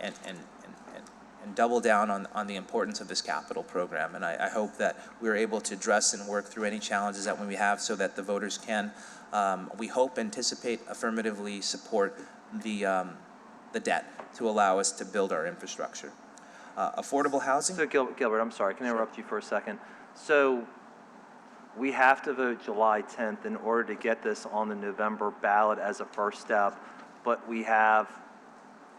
double down on the importance of this capital program. And I hope that we're able to address and work through any challenges that we have so that the voters can, we hope, anticipate, affirmatively support the debt to allow us to build our infrastructure. Affordable housing? So Gilbert, I'm sorry, can I interrupt you for a second? So we have to vote July 10th in order to get this on the November ballot as a first step, but we have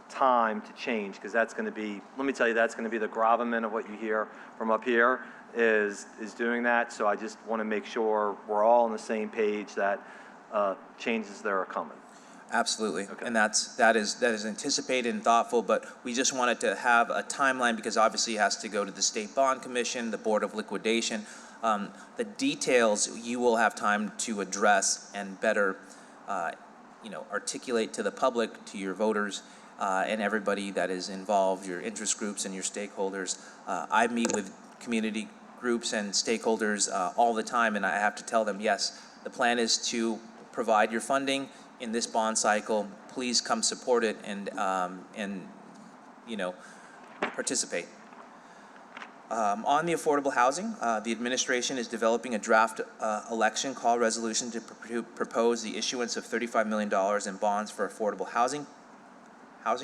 time to change, because that's going to be, let me tell you, that's going to be the gravamen of what you hear from up here is doing that. So I just want to make sure we're all on the same page that changes that are coming. Absolutely, Okay. and that is anticipated and thoughtful, but we just wanted to have a timeline because obviously it has to go to the State Bond Commission, the Board of Liquidation. The details you will have time to address and better, articulate to the public, to your voters, and everybody that is involved, your interest groups and your stakeholders. I meet with community groups and stakeholders all the time, and I have to tell them, yes, the plan is to provide your funding in this bond cycle. Please come support it and participate. On the affordable housing, the administration is developing a draft election call resolution to propose the issuance of $35 million in bonds for affordable housing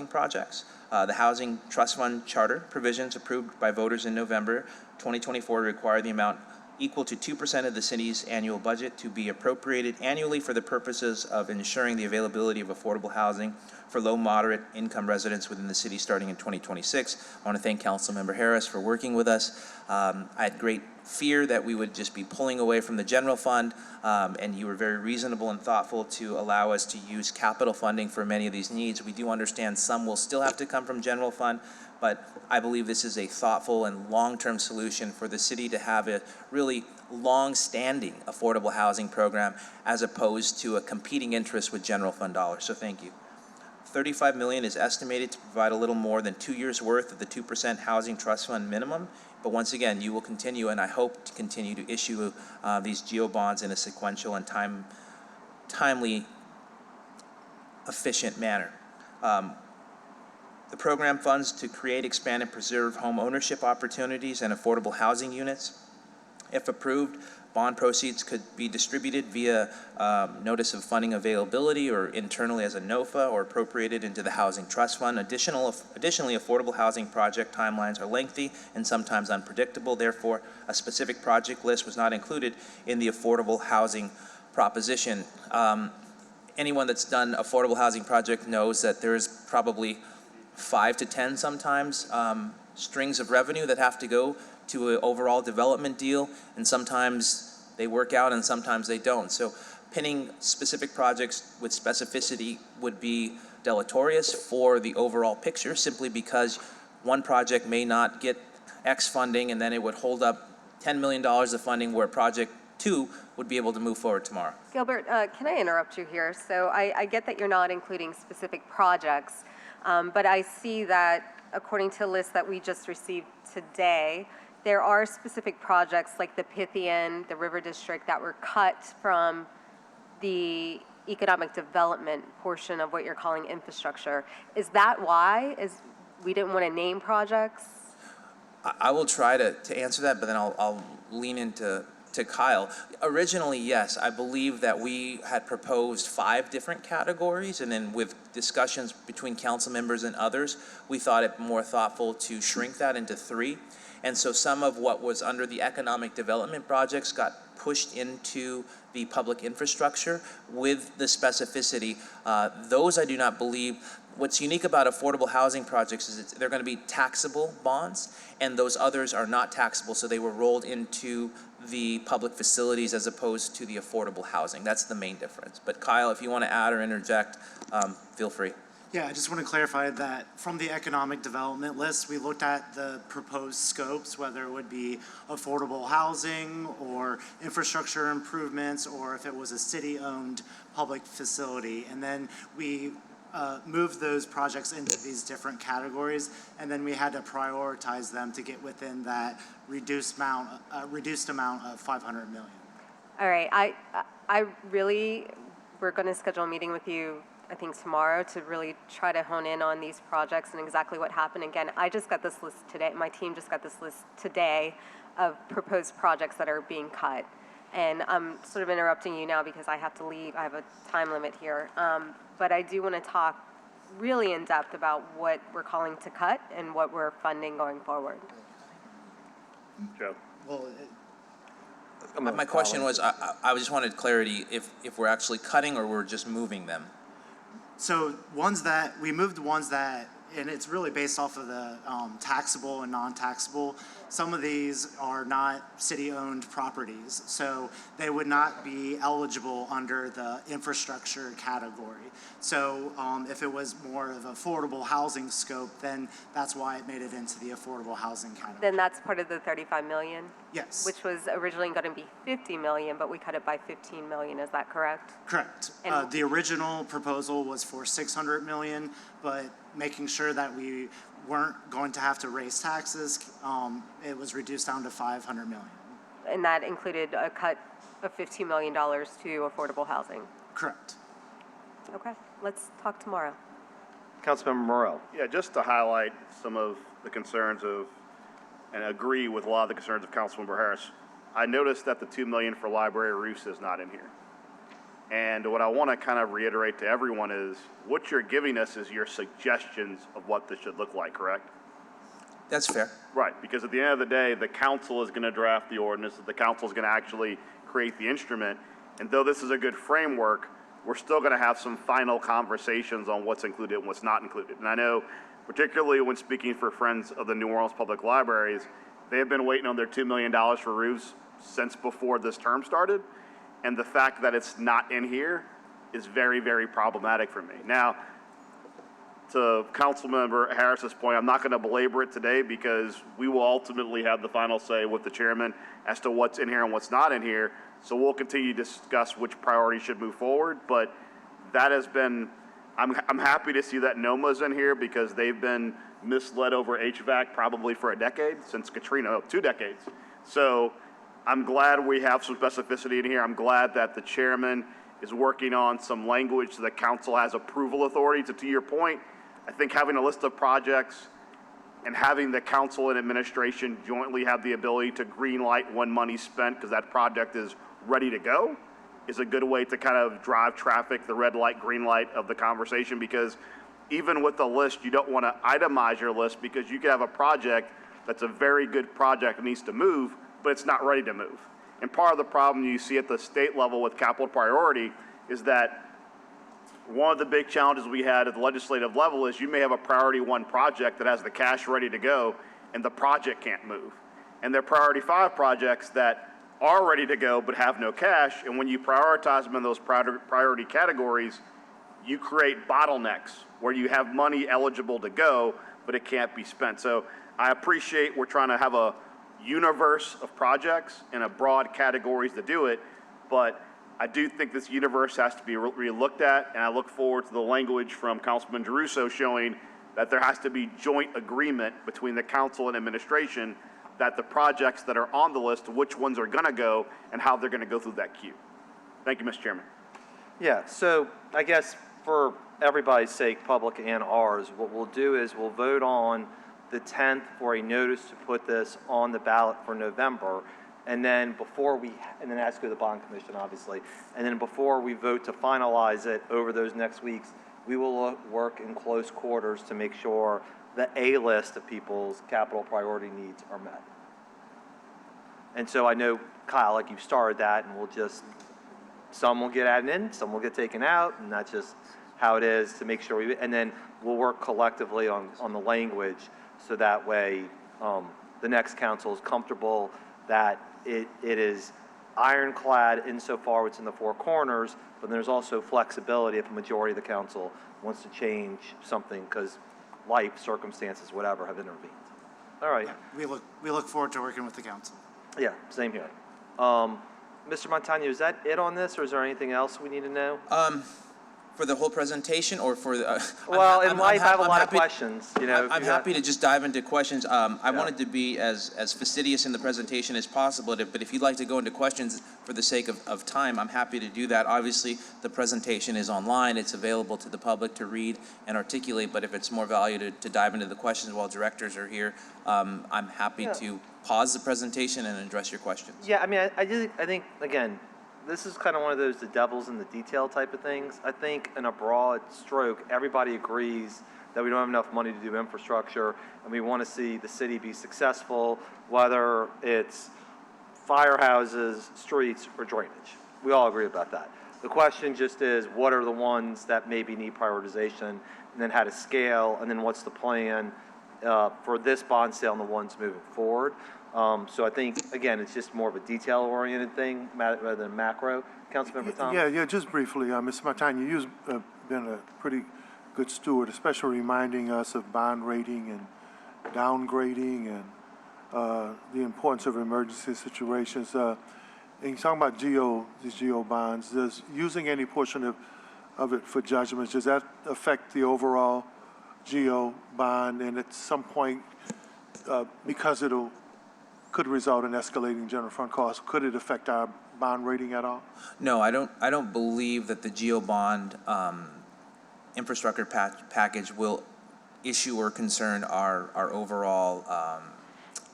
projects. The Housing Trust Fund charter provisions approved by voters in November 2024 require the amount equal to 2% of the city's annual budget to be appropriated annually for the purposes of ensuring the availability of affordable housing for low moderate income residents within the city starting in 2026. I want to thank Councilmember Harris for working with us. I had great fear that we would just be pulling away from the general fund, and you were very reasonable and thoughtful to allow us to use capital funding for many of these needs. We do understand some will still have to come from general fund, but I believe this is a thoughtful and long-term solution for the city to have a really long-standing affordable housing program as opposed to a competing interest with general fund dollars. So thank you. $35 million is estimated to provide a little more than 2 years' worth of the 2% Housing Trust Fund minimum. But once again, you will continue, and I hope to continue to issue these GEO bonds in a sequential and timely, efficient manner. The program funds to create, expand, and preserve home ownership opportunities and affordable housing units. If approved, bond proceeds could be distributed via notice of funding availability or internally as a NOFA or appropriated into the Housing Trust Fund. Additionally, affordable housing project timelines are lengthy and sometimes unpredictable. Therefore, a specific project list was not included in the affordable housing proposition. Anyone that's done affordable housing project knows that there is probably 5 to 10 sometimes strings of revenue that have to go to an overall development deal, and sometimes they work out and sometimes they don't. So pinning specific projects with specificity would be deleterious for the overall picture, simply because one project may not get X funding and then it would hold up $10 million of funding where project 2 would be able to move forward tomorrow. Gilbert, can I interrupt you here? So I get that you're not including specific projects, but I see that according to the list that we just received today, there are specific projects like the Pythian, the River District, that were cut from the economic development portion of what you're calling infrastructure. Is that why? We didn't want to name projects? I will try to answer that, but then I'll lean into to Kyle. Originally, yes, I believe that we had proposed 5 different categories, and then with discussions between council members and others, we thought it more thoughtful to shrink that into 3. And so some of what was under the economic development projects got pushed into the public infrastructure with the specificity. Those I do not believe. What's unique about affordable housing projects is they're going to be taxable bonds, and those others are not taxable, so they were rolled into the public facilities as opposed to the affordable housing. That's the main difference. But Kyle, if you want to add or interject, feel free. Yeah, I just want to clarify that from the economic development list, we looked at the proposed scopes, whether it would be affordable housing or infrastructure improvements, or if it was a city-owned public facility. And then we moved those projects into these different categories, and then we had to prioritize them to get within that reduced amount of 500 million. All right, I really, we're going to schedule a meeting with you, I think tomorrow, to really try to hone in on these projects and exactly what happened. Again, I just got this list today, my team just got this list today of proposed projects that are being cut. And I'm sort of interrupting you now because I have to leave, I have a time limit here. But I do want to talk really in depth about what we're calling to cut and what we're funding going forward. Joe? Well, My question was, I just wanted clarity if we're actually cutting or we're just moving them. so we moved ones that, and it's really based off of the taxable and non-taxable. Some of these are not city-owned properties, so they would not be eligible under the infrastructure category. So if it was more of affordable housing scope, then that's why it made it into the affordable housing category. Then that's part of the 35 million, Yes, which was originally going to be 50 million, but we cut it by 15 million, is that correct? correct. And- The original proposal was for 600 million, but making sure that we weren't going to have to raise taxes, it was reduced down to 500 million. And that included a cut of $15 million to affordable housing. Correct. Okay, let's talk tomorrow. Councilmember Morel. Yeah, just to highlight some of the concerns of, and agree with a lot of the concerns of Councilmember Harris, I noticed that the $2 million for library roofs is not in here. And what I want to kind of reiterate to everyone is, what you're giving us is your suggestions of what this should look like, correct? That's fair. Right, because at the end of the day, the council is going to draft the ordinance, the council is going to actually create the instrument. And though this is a good framework, we're still going to have some final conversations on what's included and what's not included. And I know, particularly when speaking for Friends of the New Orleans Public Libraries, they have been waiting on their $2 million for roofs since before this term started. And the fact that it's not in here is very, very problematic for me. Now, to Councilmember Harris's point, I'm not going to belabor it today because we will ultimately have the final say with the chairman as to what's in here and what's not in here. So we'll continue to discuss which priorities should move forward. But that has been, I'm happy to see that NOMA's in here because they've been misled over HVAC probably for a decade, since Katrina, 2 decades. So I'm glad we have some specificity in here. I'm glad that the chairman is working on some language so the council has approval authority. To your point, I think having a list of projects and having the council and administration jointly have the ability to green light when money's spent because that project is ready to go is a good way to kind of drive traffic, the red light, green light of the conversation, because even with the list, you don't want to itemize your list because you could have a project that's a very good project that needs to move, but it's not ready to move. And part of the problem you see at the state level with capital priority is that one of the big challenges we had at the legislative level is you may have a priority 1 project that has the cash ready to go and the project can't move. And there are priority 5 projects that are ready to go but have no cash, and when you prioritize them in those priority categories, you create bottlenecks where you have money eligible to go, but it can't be spent. So I appreciate we're trying to have a universe of projects and a broad categories to do it, but I do think this universe has to be re-looked at, and I look forward to the language from Councilman Giarrusso showing that there has to be joint agreement between the council and administration that the projects that are on the list, which ones are going to go and how they're going to go through that queue. Thank you, Mr. Chairman. Yeah, so I guess for everybody's sake, public and ours, what we'll do is we'll vote on the 10th for a notice to put this on the ballot for November. And then and then it has to go to the bond commission, obviously. And then before we vote to finalize it over those next weeks, we will work in close quarters to make sure the A list of people's capital priority needs are met. And so I know, Kyle, like you've started that, and some will get added in, some will get taken out, and that's just how it is to make sure and then we'll work collectively on the language, so that way the next council is comfortable that it is ironclad insofar it's in the four corners, but there's also flexibility if a majority of the council wants to change something because life, circumstances, whatever, have intervened. All right. We look forward to working with the council. Yeah, same here. Mr. Montano, is that it on this, or is there anything else we need to know? For the whole presentation or for the? Well, in life, I have a lot of questions, you know. I'm happy to just dive into questions. I wanted to be as fastidious in the presentation as possible, but if you'd like to go into questions for the sake of time, I'm happy to do that. Obviously, the presentation is online. It's available to the public to read and articulate, but if it's more value to dive into the questions while directors are here, I'm happy to pause the presentation and address your questions. Yeah, I mean, I think, again, this is kind of one of those the devil's in the detail type of things. I think in a broad stroke, everybody agrees that we don't have enough money to do infrastructure, and we want to see the city be successful, whether it's firehouses, streets, or drainage. We all agree about that. The question just is, what are the ones that maybe need prioritization, and then how to scale, and then what's the plan for this bond sale and the ones moving forward. So I think, again, it's just more of a detail-oriented thing rather than macro. Councilmember Thomas? Yeah, just briefly, Mr. Montano, you've been a pretty good steward, especially reminding us of bond rating and downgrading and the importance of emergency situations. And you're talking about these GO bonds. Does using any portion of it for judgments, does that affect the overall GO bond? And at some point, because could result in escalating general fund costs, could it affect our bond rating at all? No, I don't believe that the GEO bond infrastructure package will issue or concern our overall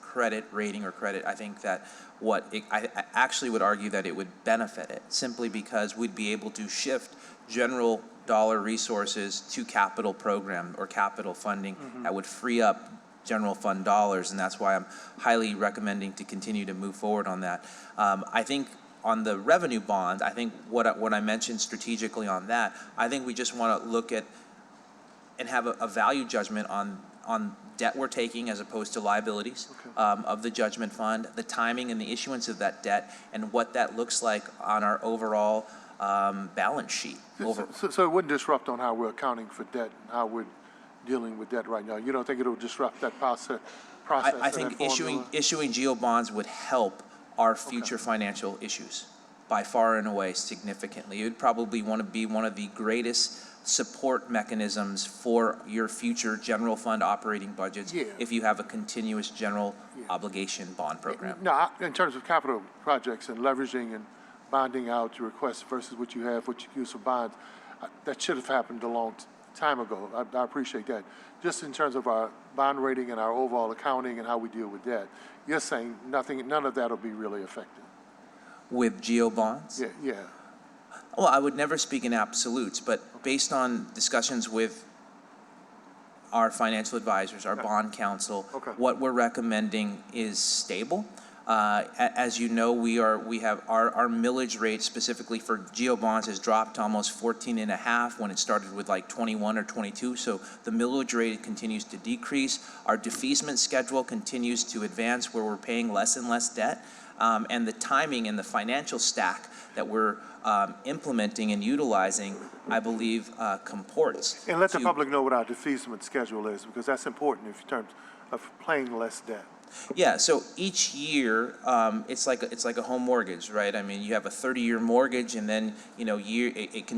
credit rating or credit. I think that I actually would argue that it would benefit it, simply because we'd be able to shift general dollar resources to capital program or capital funding that would free up general fund dollars, and that's why I'm highly recommending to continue to move forward on that. I think on the revenue bond, I think what I mentioned strategically on that, I think we just want to look at and have a value judgment on debt we're taking as opposed to liabilities of the judgment fund, the timing and the issuance of that debt, and what that looks like on our overall balance sheet. So it wouldn't disrupt on how we're accounting for debt and how we're dealing with debt right now? You don't think it'll disrupt that process? I think issuing GEO bonds would help our future financial issues by far and away significantly. It would probably want to be one of the greatest support mechanisms for your future general fund operating budgets if you have a continuous general obligation bond program. No, in terms of capital projects and leveraging and bonding out your requests versus what you use for bonds, that should have happened a long time ago. I appreciate that. Just in terms of our bond rating and our overall accounting and how we deal with debt, you're saying none of that will be really affected? With GEO bonds? Yeah. Well, I would never speak in absolutes, but based on discussions with our financial advisors, our bond counsel, what we're recommending is stable. As you know, we have our millage rate specifically for GEO bonds has dropped to almost 14.5 when it started with like 21 or 22. So the millage rate continues to decrease. Our defeasance schedule continues to advance, where we're paying less and less debt. And the timing and the financial stack that we're implementing and utilizing, I believe, comports. And let the public know what our defeasance schedule is, because that's important in terms of paying less debt. Yeah, so each year, it's like a home mortgage, right? I mean, you have a 30-year mortgage, and then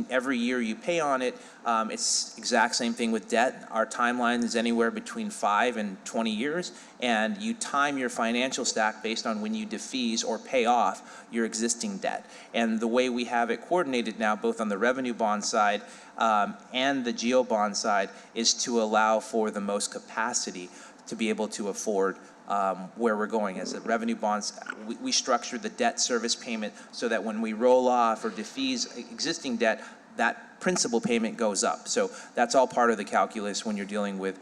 every year you pay on it. It's exact same thing with debt. Our timeline is anywhere between 5 and 20 years, and you time your financial stack based on when you defease or pay off your existing debt. And the way we have it coordinated now, both on the revenue bond side and the GEO bond side, is to allow for the most capacity to be able to afford where we're going. As the revenue bonds, we structure the debt service payment so that when we roll off or defease existing debt, that principal payment goes up. So that's all part of the calculus when you're dealing with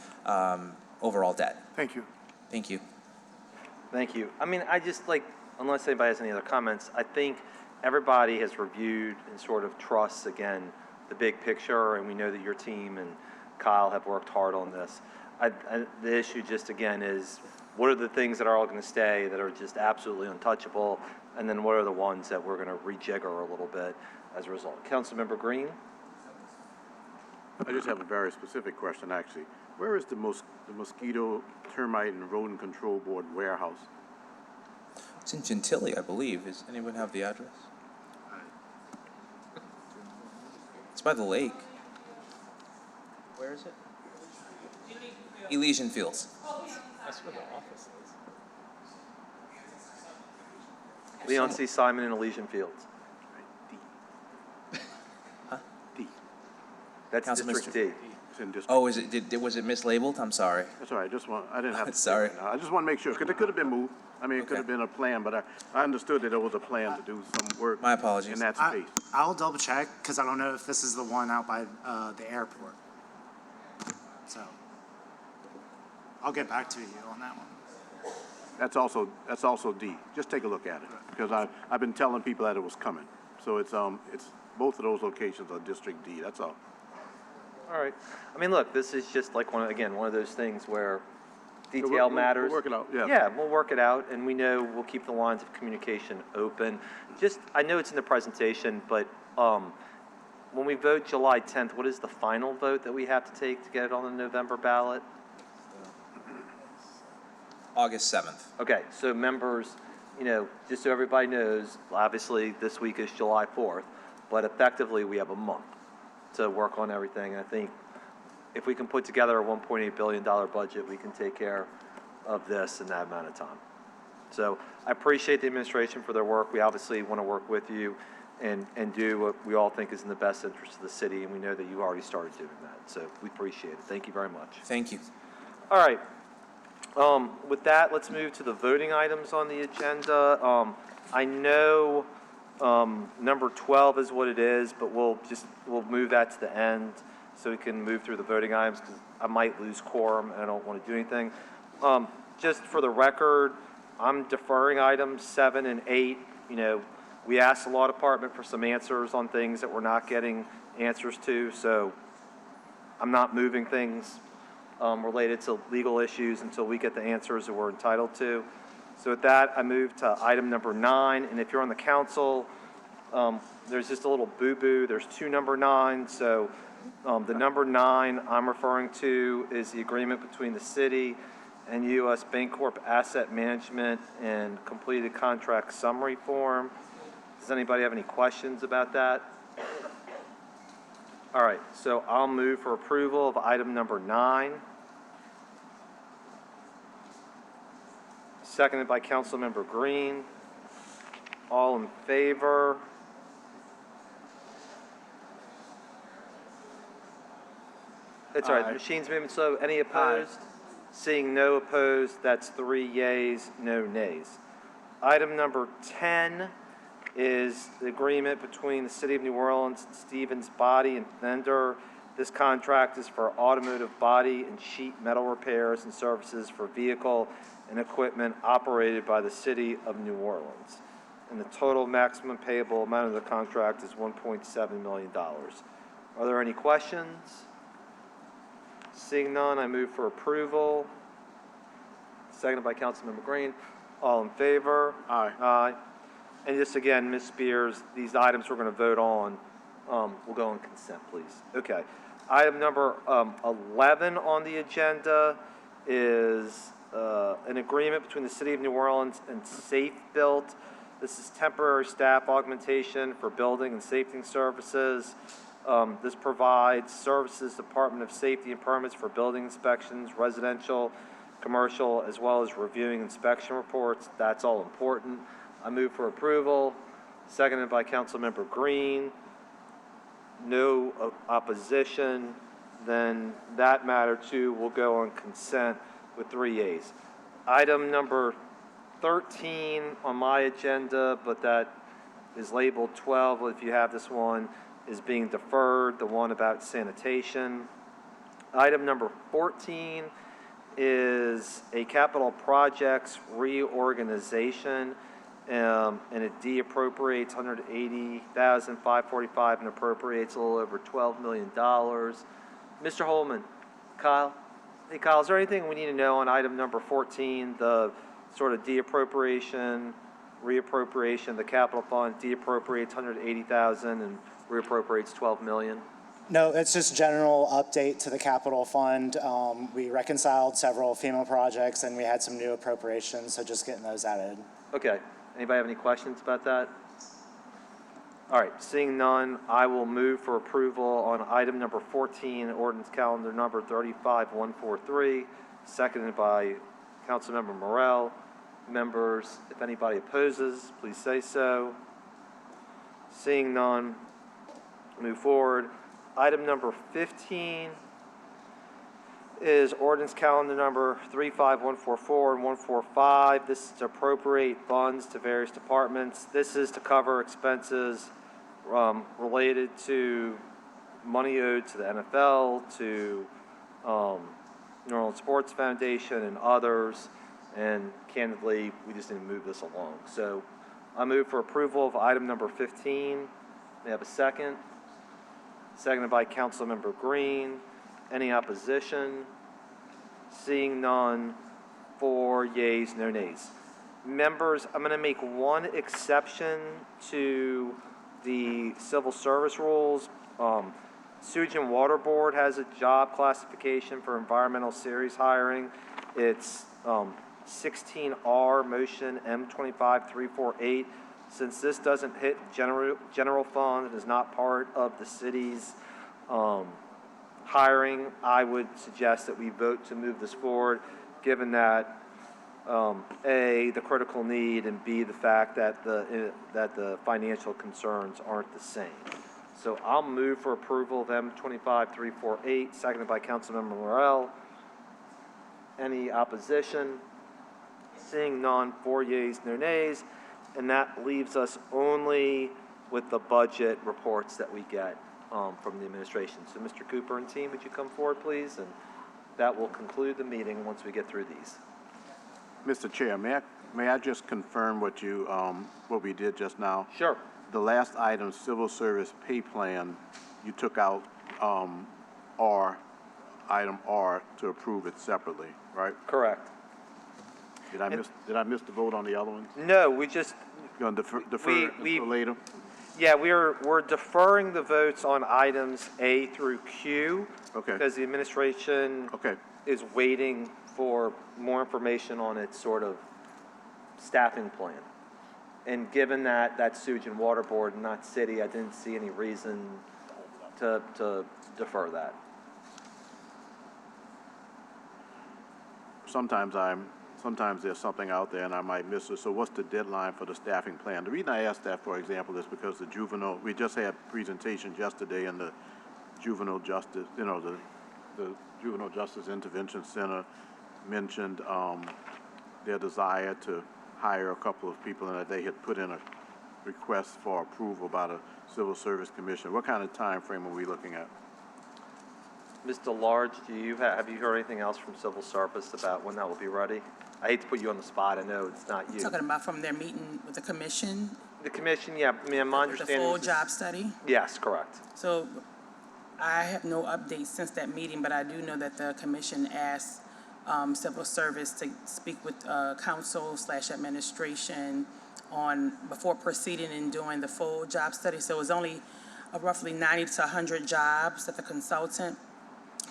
overall debt. Thank you. Thank you. Thank you. I mean, I just like, unless anybody has any other comments, I think everybody has reviewed and sort of trusts, again, the big picture, and we know that your team and Kyle have worked hard on this. The issue just, again, is what are the things that are all going to stay that are just absolutely untouchable, and then what are the ones that we're going to rejigger a little bit as a result? Councilmember Green? I just have a very specific question, actually. Where is the mosquito, termite, and rodent control board warehouse? It's in Gentilly, I believe. Does anyone have the address? It's by the lake. Where is it? Elysian Fields. That's where the office is. Leon C. Simon in Elysian Fields. D. Huh? D. That's Councilman District D. It's in District. Oh, was it mislabeled? I'm sorry. That's all right. I didn't have to. Sorry. say it now. I just want to make sure, because it could have been moved. I mean, it could have Okay. been a plan, but I understood that there was a plan to do some work. My apologies. In that space. I'll double check, because I don't know if this is the one out by the airport. So I'll get back to you on that one. That's also D. Just take a look at it, because I've been telling people that it was coming. So it's both of those locations are District D. That's all. All right. I mean, look, this is just like one of those things where detail We'll matters. work it out, yeah. Yeah, we'll work it out, and we know we'll keep the lines of communication open. Just, I know it's in the presentation, but when we vote July 10th, what is the final vote that we have to take to get it on the November ballot? August 7th. Okay, so members, just so everybody knows, obviously this week is July 4th, but effectively we have a month to work on everything. I think if we can put together a $1.8 billion budget, we can take care of this in that amount of time. So I appreciate the administration for their work. We obviously want to work with you and do what we all think is in the best interest of the city, and we know that you already started doing that. So we appreciate it. Thank you very much. Thank you. All right. With that, let's move to the voting items on the agenda. I know number 12 is what it is, but we'll move that to the end so we can move through the voting items, because I might lose quorum and I don't want to do anything. Just for the record, I'm deferring items 7 and 8. We asked the law department for some answers on things that we're not getting answers to, so I'm not moving things related to legal issues until we get the answers that we're entitled to. So with that, I move to item number 9, and if you're on the council, there's just a little boo-boo. There's 2 number 9s, so the number 9 I'm referring to is the agreement between the city and U.S. Bancorp Asset Management and completed contract summary form. Does anybody have any questions about that? All right, so I'll move for approval of item number 9. Seconded by Councilmember Green. All in favor? It's all right, the machine's moving slow. Any opposed? Seeing no opposed, that's 3 yeas, no nays. Item number 10 is the agreement between the City of New Orleans and Stevens Body and Fender. This contract is for automotive body and sheet metal repairs and services for vehicle and equipment operated by the City of New Orleans. And the total maximum payable amount of the contract is $1.7 million. Are there any questions? Seeing none, I move for approval. Seconded by Councilmember Green. All in favor? Aye. Aye. And just again, Ms. Spears, these items we're going to vote on will go on consent, please. Okay. Item number 11 on the agenda is an agreement between the City of New Orleans and Safe Built. This is temporary staff augmentation for building and safety services. This provides services, Department of Safety and permits for building inspections, residential, commercial, as well as reviewing inspection reports. That's all important. I move for approval. Seconded by Councilmember Green. No opposition. Then that matter too will go on consent with 3 yeas. Item number 13 on my agenda, but that is labeled 12, if you have this one, is being deferred, the one about sanitation. Item number 14 is a capital projects reorganization, and it de-appropriates $180,545 and appropriates a little over $12 million. Mr. Holman, Kyle? Hey, Kyle, is there anything we need to know on item number 14, the sort of de-appropriation, reappropriation, the capital fund de-appropriates $180,000 and reappropriates $12 million? No, it's just general update to the capital fund. We reconciled several FEMA projects and we had some new appropriations, so just getting those added. Okay. Anybody have any questions about that? All right, seeing none, I will move for approval on item number 14, ordinance calendar number 35143, seconded by Councilmember Morel. Members, if anybody opposes, please say so. Seeing none, move forward. Item number 15 is ordinance calendar number 35144 and 145. This is to appropriate funds to various departments. This is to cover expenses related to money owed to the NFL, to New Orleans Sports Foundation and others. And candidly, we just need to move this along. So I move for approval of item number 15. May I have a second? Seconded by Councilmember Green. Any opposition? Seeing none, 4 yeas, no nays. Members, I'm going to make one exception to the civil service rules. Sewage and Water Board has a job classification for environmental series hiring. It's 16R motion M25348. Since this doesn't hit general fund and is not part of the city's hiring, I would suggest that we vote to move this forward, given that A, the critical need, and B, the fact that the financial concerns aren't the same. So I'll move for approval of M25348, seconded by Councilmember Morel. Any opposition? Seeing none, 4 yeas, no nays, and that leaves us only with the budget reports that we get from the administration. So Mr. Cooper and team, would you come forward, please? And that will conclude the meeting once we get through these. Mr. Chair, may I just confirm what we did just now? Sure. The last item, civil service pay plan, you took out item R to approve it separately, right? Correct. Did I miss the vote on the other ones? No, we just, You're going to defer until later? yeah, we're deferring the votes on items A through Q. Okay. Because the administration Okay. is waiting for more information on its sort of staffing plan. And given that that's Sewage and Water Board and not city, I didn't see any reason to defer that. Sometimes there's something out there and I might miss it. So what's the deadline for the staffing plan? The reason I asked that, for example, is because we just had presentations yesterday in the juvenile justice, the Juvenile Justice Intervention Center mentioned their desire to hire a couple of people and that they had put in a request for approval by the Civil Service Commission. What kind of time frame are we looking at? Mr. Large, have you heard anything else from Civil Service about when that will be ready? I hate to put you on the spot. I know it's not you. Talking about from their meeting with the commission, The commission, yeah, I mean, my the understanding full is. job study. Yes, correct. So I have no updates since that meeting, but I do know that the commission asked civil service to speak with council/administration before proceeding and doing the full job study. So it was only roughly 90 to 100 jobs that the consultant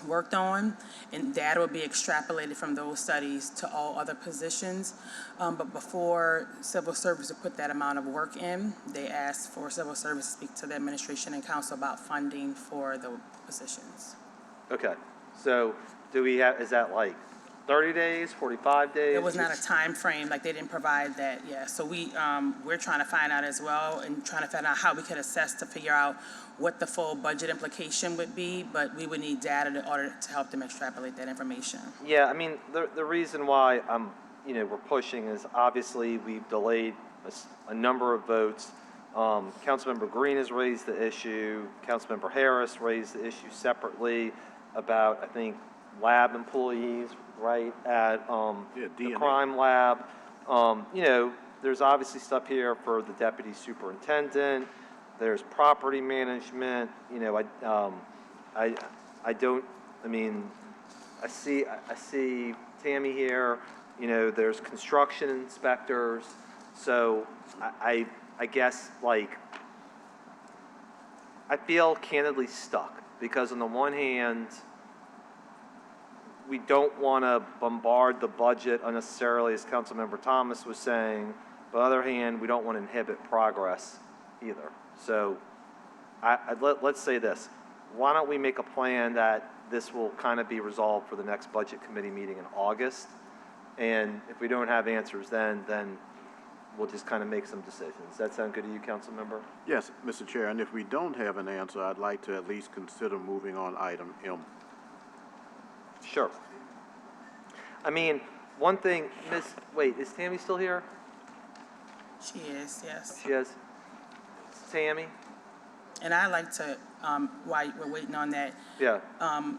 worked on, and data would be extrapolated from those studies to all other positions. But before civil service would put that amount of work in, they asked for civil service to speak to the administration and council about funding for the positions. Okay, so is that like 30 days, 45 days? There was not a time frame, like they didn't provide that, yeah. So we're trying to find out as well and trying to find out how we could assess to figure out what the full budget implication would be, but we would need data in order to help them extrapolate that information. Yeah, I mean, the reason why I'm we're pushing is obviously we've delayed a number of votes. Councilmember Green has raised the issue. Councilmember Harris raised the issue separately about, I think, lab employees, right, at the DNA. crime lab. There's obviously stuff here for the deputy superintendent. There's property management. I see Tammy here. There's construction inspectors. So I guess, like, I feel candidly stuck because on the one hand, we don't want to bombard the budget unnecessarily, as Councilmember Thomas was saying. But on the other hand, we don't want to inhibit progress either. So let's say this. Why don't we make a plan that this will kind of be resolved for the next budget committee meeting in August? And if we don't have answers then we'll just kind of make some decisions. Does that sound good to you, Councilmember? Yes, Mr. Chair, and if we don't have an answer, I'd like to at least consider moving on item M. Sure. I mean, one thing, wait, is Tammy still here? She is, yes. She is. Tammy? And I'd like to, while we're waiting on that, Yeah.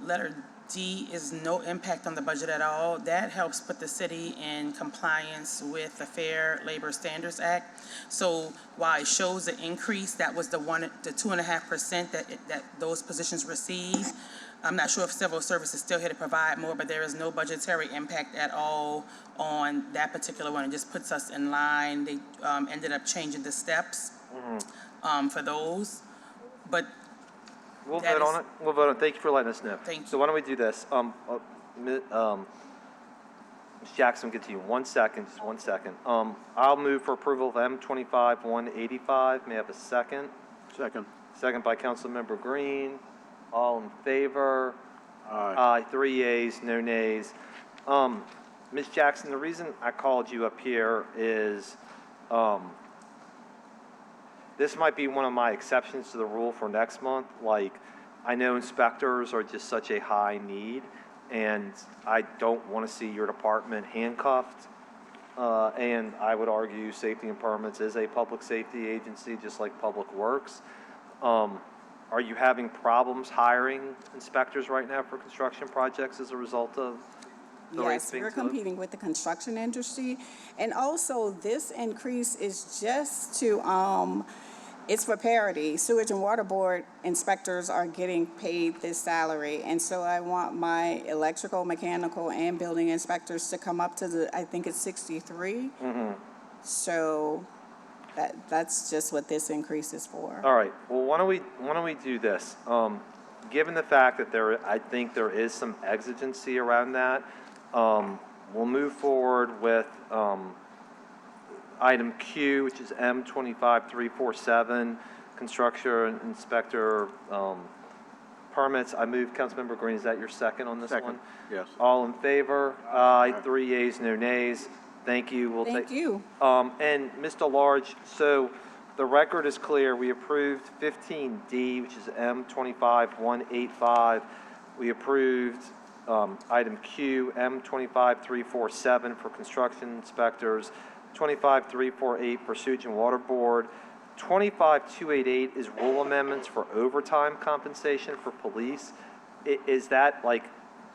letter D is no impact on the budget at all. That helps put the city in compliance with the Fair Labor Standards Act. So while it shows the increase, that was the 2.5% that those positions receive. I'm not sure if civil service is still here to provide more, but there is no budgetary impact at all on that particular one. It just puts us in line. They ended up changing the steps for those, but We'll that vote on is- it. We'll vote on it. Thank you for letting us know. Thank So why don't we do this? Ms. Jackson, we'll get to you in 1 second, just 1 second. I'll move for approval of M25-185. May I have a second? Second. Second by Councilmember Green. All in favor? Aye. Aye, 3 yeas, no nays. Ms. Jackson, the reason I called you up here is, this might be one of my exceptions to the rule for next month. Like, I know inspectors are just such a high need, and I don't want to see your department handcuffed. And I would argue Safety and Permits is a public safety agency, just like Public Works. Are you having problems hiring inspectors right now for construction projects as a result of the rates Yes, being we're so low? competing with the construction industry. And also, this increase is just to, it's for parity. Sewage and Water Board inspectors are getting paid this salary. And so I want my electrical, mechanical, and building inspectors to come up to I think it's 63. So that's just what this increase is for. All right, well, why don't we do this? Given the fact that I think there is some exigency around that, we'll move forward with, item Q, which is M25347, construction inspector, permits. I move, Councilmember Green, is that your second on this one? Second, yes. All in favor? Aye, 3 yeas, no nays. Thank you. We'll Thank you. And Mr. Large, so the record is clear. We approved 15D, which is M25185. We approved item Q, M25347 for construction inspectors, 25348 for Sewage and Water Board. 25288 is rule amendments for overtime compensation for police. Is that like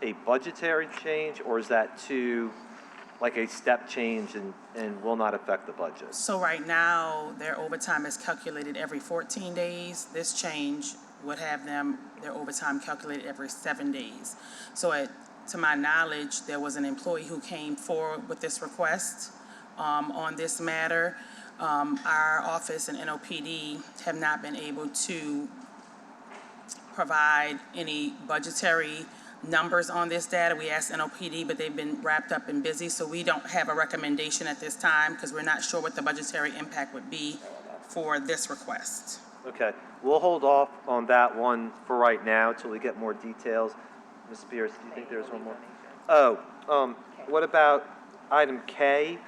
a budgetary change, or is that like a step change and will not affect the budget? So right now, their overtime is calculated every 14 days. This change would have their overtime calculated every 7 days. So to my knowledge, there was an employee who came forward with this request on this matter. Our office and NOPD have not been able to provide any budgetary numbers on this data. We asked NOPD, but they've been wrapped up and busy, so we don't have a recommendation at this time because we're not sure what the budgetary impact would be for this request. Okay, we'll hold off on that one for right now until we get more details. Ms. Spears, do you think there's one more? Oh, what about item K,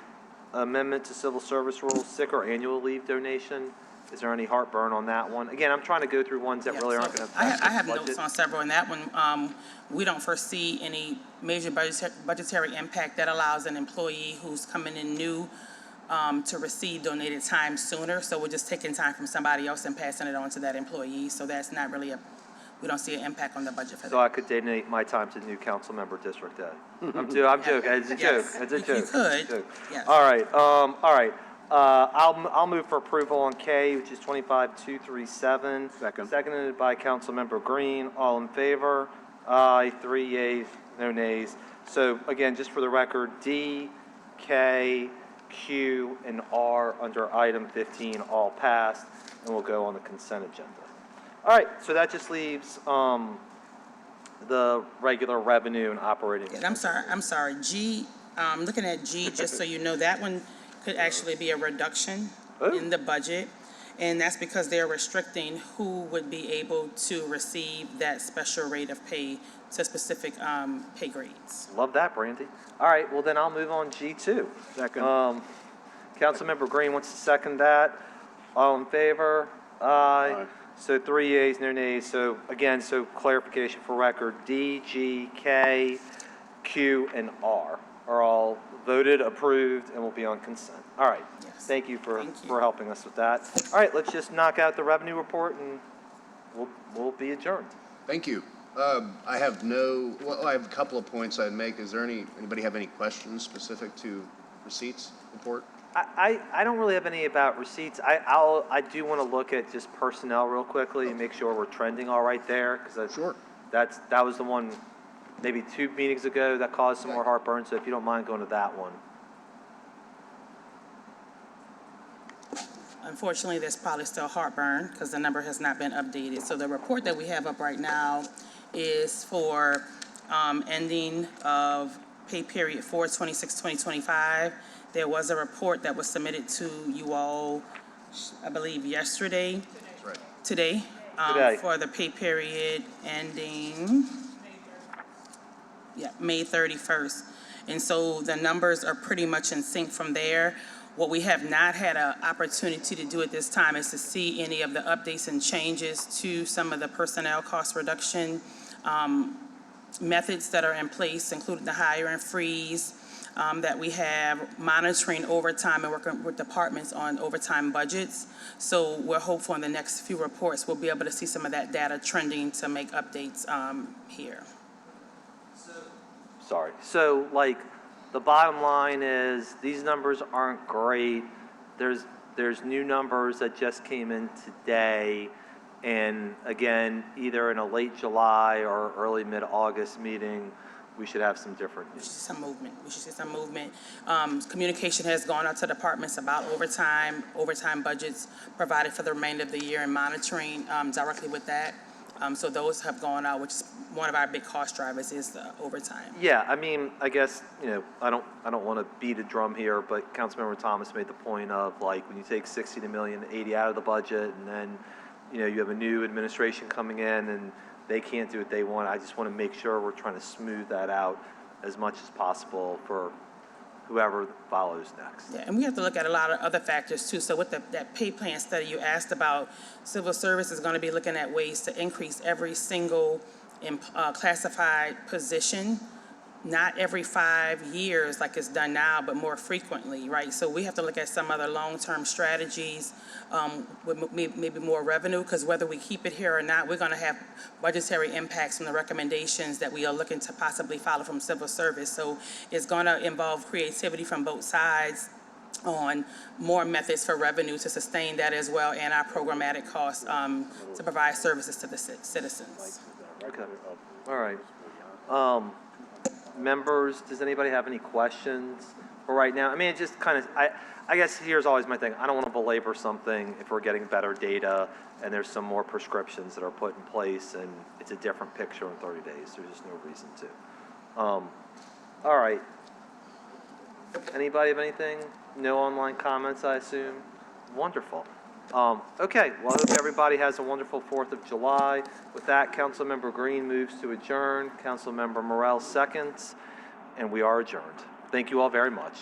amendment to civil service rules, sick or annual leave donation? Is there any heartburn on that one? Again, I'm trying to go through ones that Yeah, really so aren't going to I affect I have the budget. notes on several in that one. We don't foresee any major budgetary impact that allows an employee who's coming in new to receive donated time sooner. So we're just taking time from somebody else and passing it on to that employee. So that's not really we don't see an impact on the budget for So that. I could donate my time to new council member District A. I'm joking, it's a joke, Yes, it's a you joke. it's a could, joke. yes. All right. I'll move for approval on K, which is 25237. Second. Seconded by Councilmember Green. All in favor? Aye, 3 yeas, no nays. So again, just for the record, D, K, Q, and R under item 15 all passed, and we'll go on the consent agenda. All right, so that just leaves the regular revenue and operating. And I'm sorry, G, looking at G, just so you know, that one could actually be a reduction in the budget. And that's because they're restricting who would be able to receive that special rate of pay to specific pay grades. Love that, Brandy. All right, well then I'll move on G2. Second. Councilmember Green wants to second that. All in favor? Aye. Aye. So 3 yeas, no nays. So again, so clarification for record, D, G, K, Q, and R are all voted, approved, and will be on consent. All right. Yes. Thank you for Thank you. for helping us with that. All right, let's just knock out the revenue report and we'll be adjourned. Thank you. I have a couple of points I'd make. Is there anybody have any questions specific to receipts report? I don't really have any about receipts. I do want to look at just personnel real quickly and make sure we're trending all right there, because Sure. that was the one maybe 2 meetings ago that caused some more heartburn. So if you don't mind going to that one. Unfortunately, there's probably still heartburn because the number has not been updated. So the report that we have up right now is for ending of pay period 4/26/2025. There was a report that was submitted to you all, I believe, yesterday. That's right. Today. Today. For the pay period ending, May 31st. And so the numbers are pretty much in sync from there. What we have not had an opportunity to do at this time is to see any of the updates and changes to some of the personnel cost reduction methods that are in place, including the hire and freeze, that we have, monitoring overtime and working with departments on overtime budgets. So we're hopeful in the next few reports we'll be able to see some of that data trending to make updates here. Sorry. So like the bottom line is these numbers aren't great. There's new numbers that just came in today. And again, either in a late July or early mid-August meeting, we should have some different We news. should see some movement. We should see some movement. Communication has gone out to departments about overtime budgets provided for the remainder of the year, and monitoring directly with that. So those have gone out, which is one of our big cost drivers is the overtime. Yeah, I mean, I guess, I don't want to beat a drum here, but Councilmember Thomas made the point of like when you take 60 million, 80 out of the budget, and then you have a new administration coming in and they can't do what they want. I just want to make sure we're trying to smooth that out as much as possible for whoever follows next. Yeah, and we have to look at a lot of other factors too. So with that pay plan study you asked about, civil service is going to be looking at ways to increase every single classified position, not every 5 years like it's done now, but more frequently, right? So we have to look at some other long-term strategies with maybe more revenue, because whether we keep it here or not, we're going to have budgetary impacts from the recommendations that we are looking to possibly follow from civil service. So it's going to involve creativity from both sides on more methods for revenue to sustain that as well, and our programmatic costs to provide services to the citizens. Okay, all right. Members, does anybody have any questions for right now? I mean, it just kind of, I guess here's always my thing. I don't want to belabor something if we're getting better data and there's some more prescriptions that are put in place and it's a different picture in 30 days. There's just no reason to. All right. Anybody have anything? No online comments, I assume? Wonderful. Okay, well, I hope everybody has a wonderful 4th of July. With that, Councilmember Green moves to adjourn. Councilmember Morel seconds, and we are adjourned. Thank you all very much.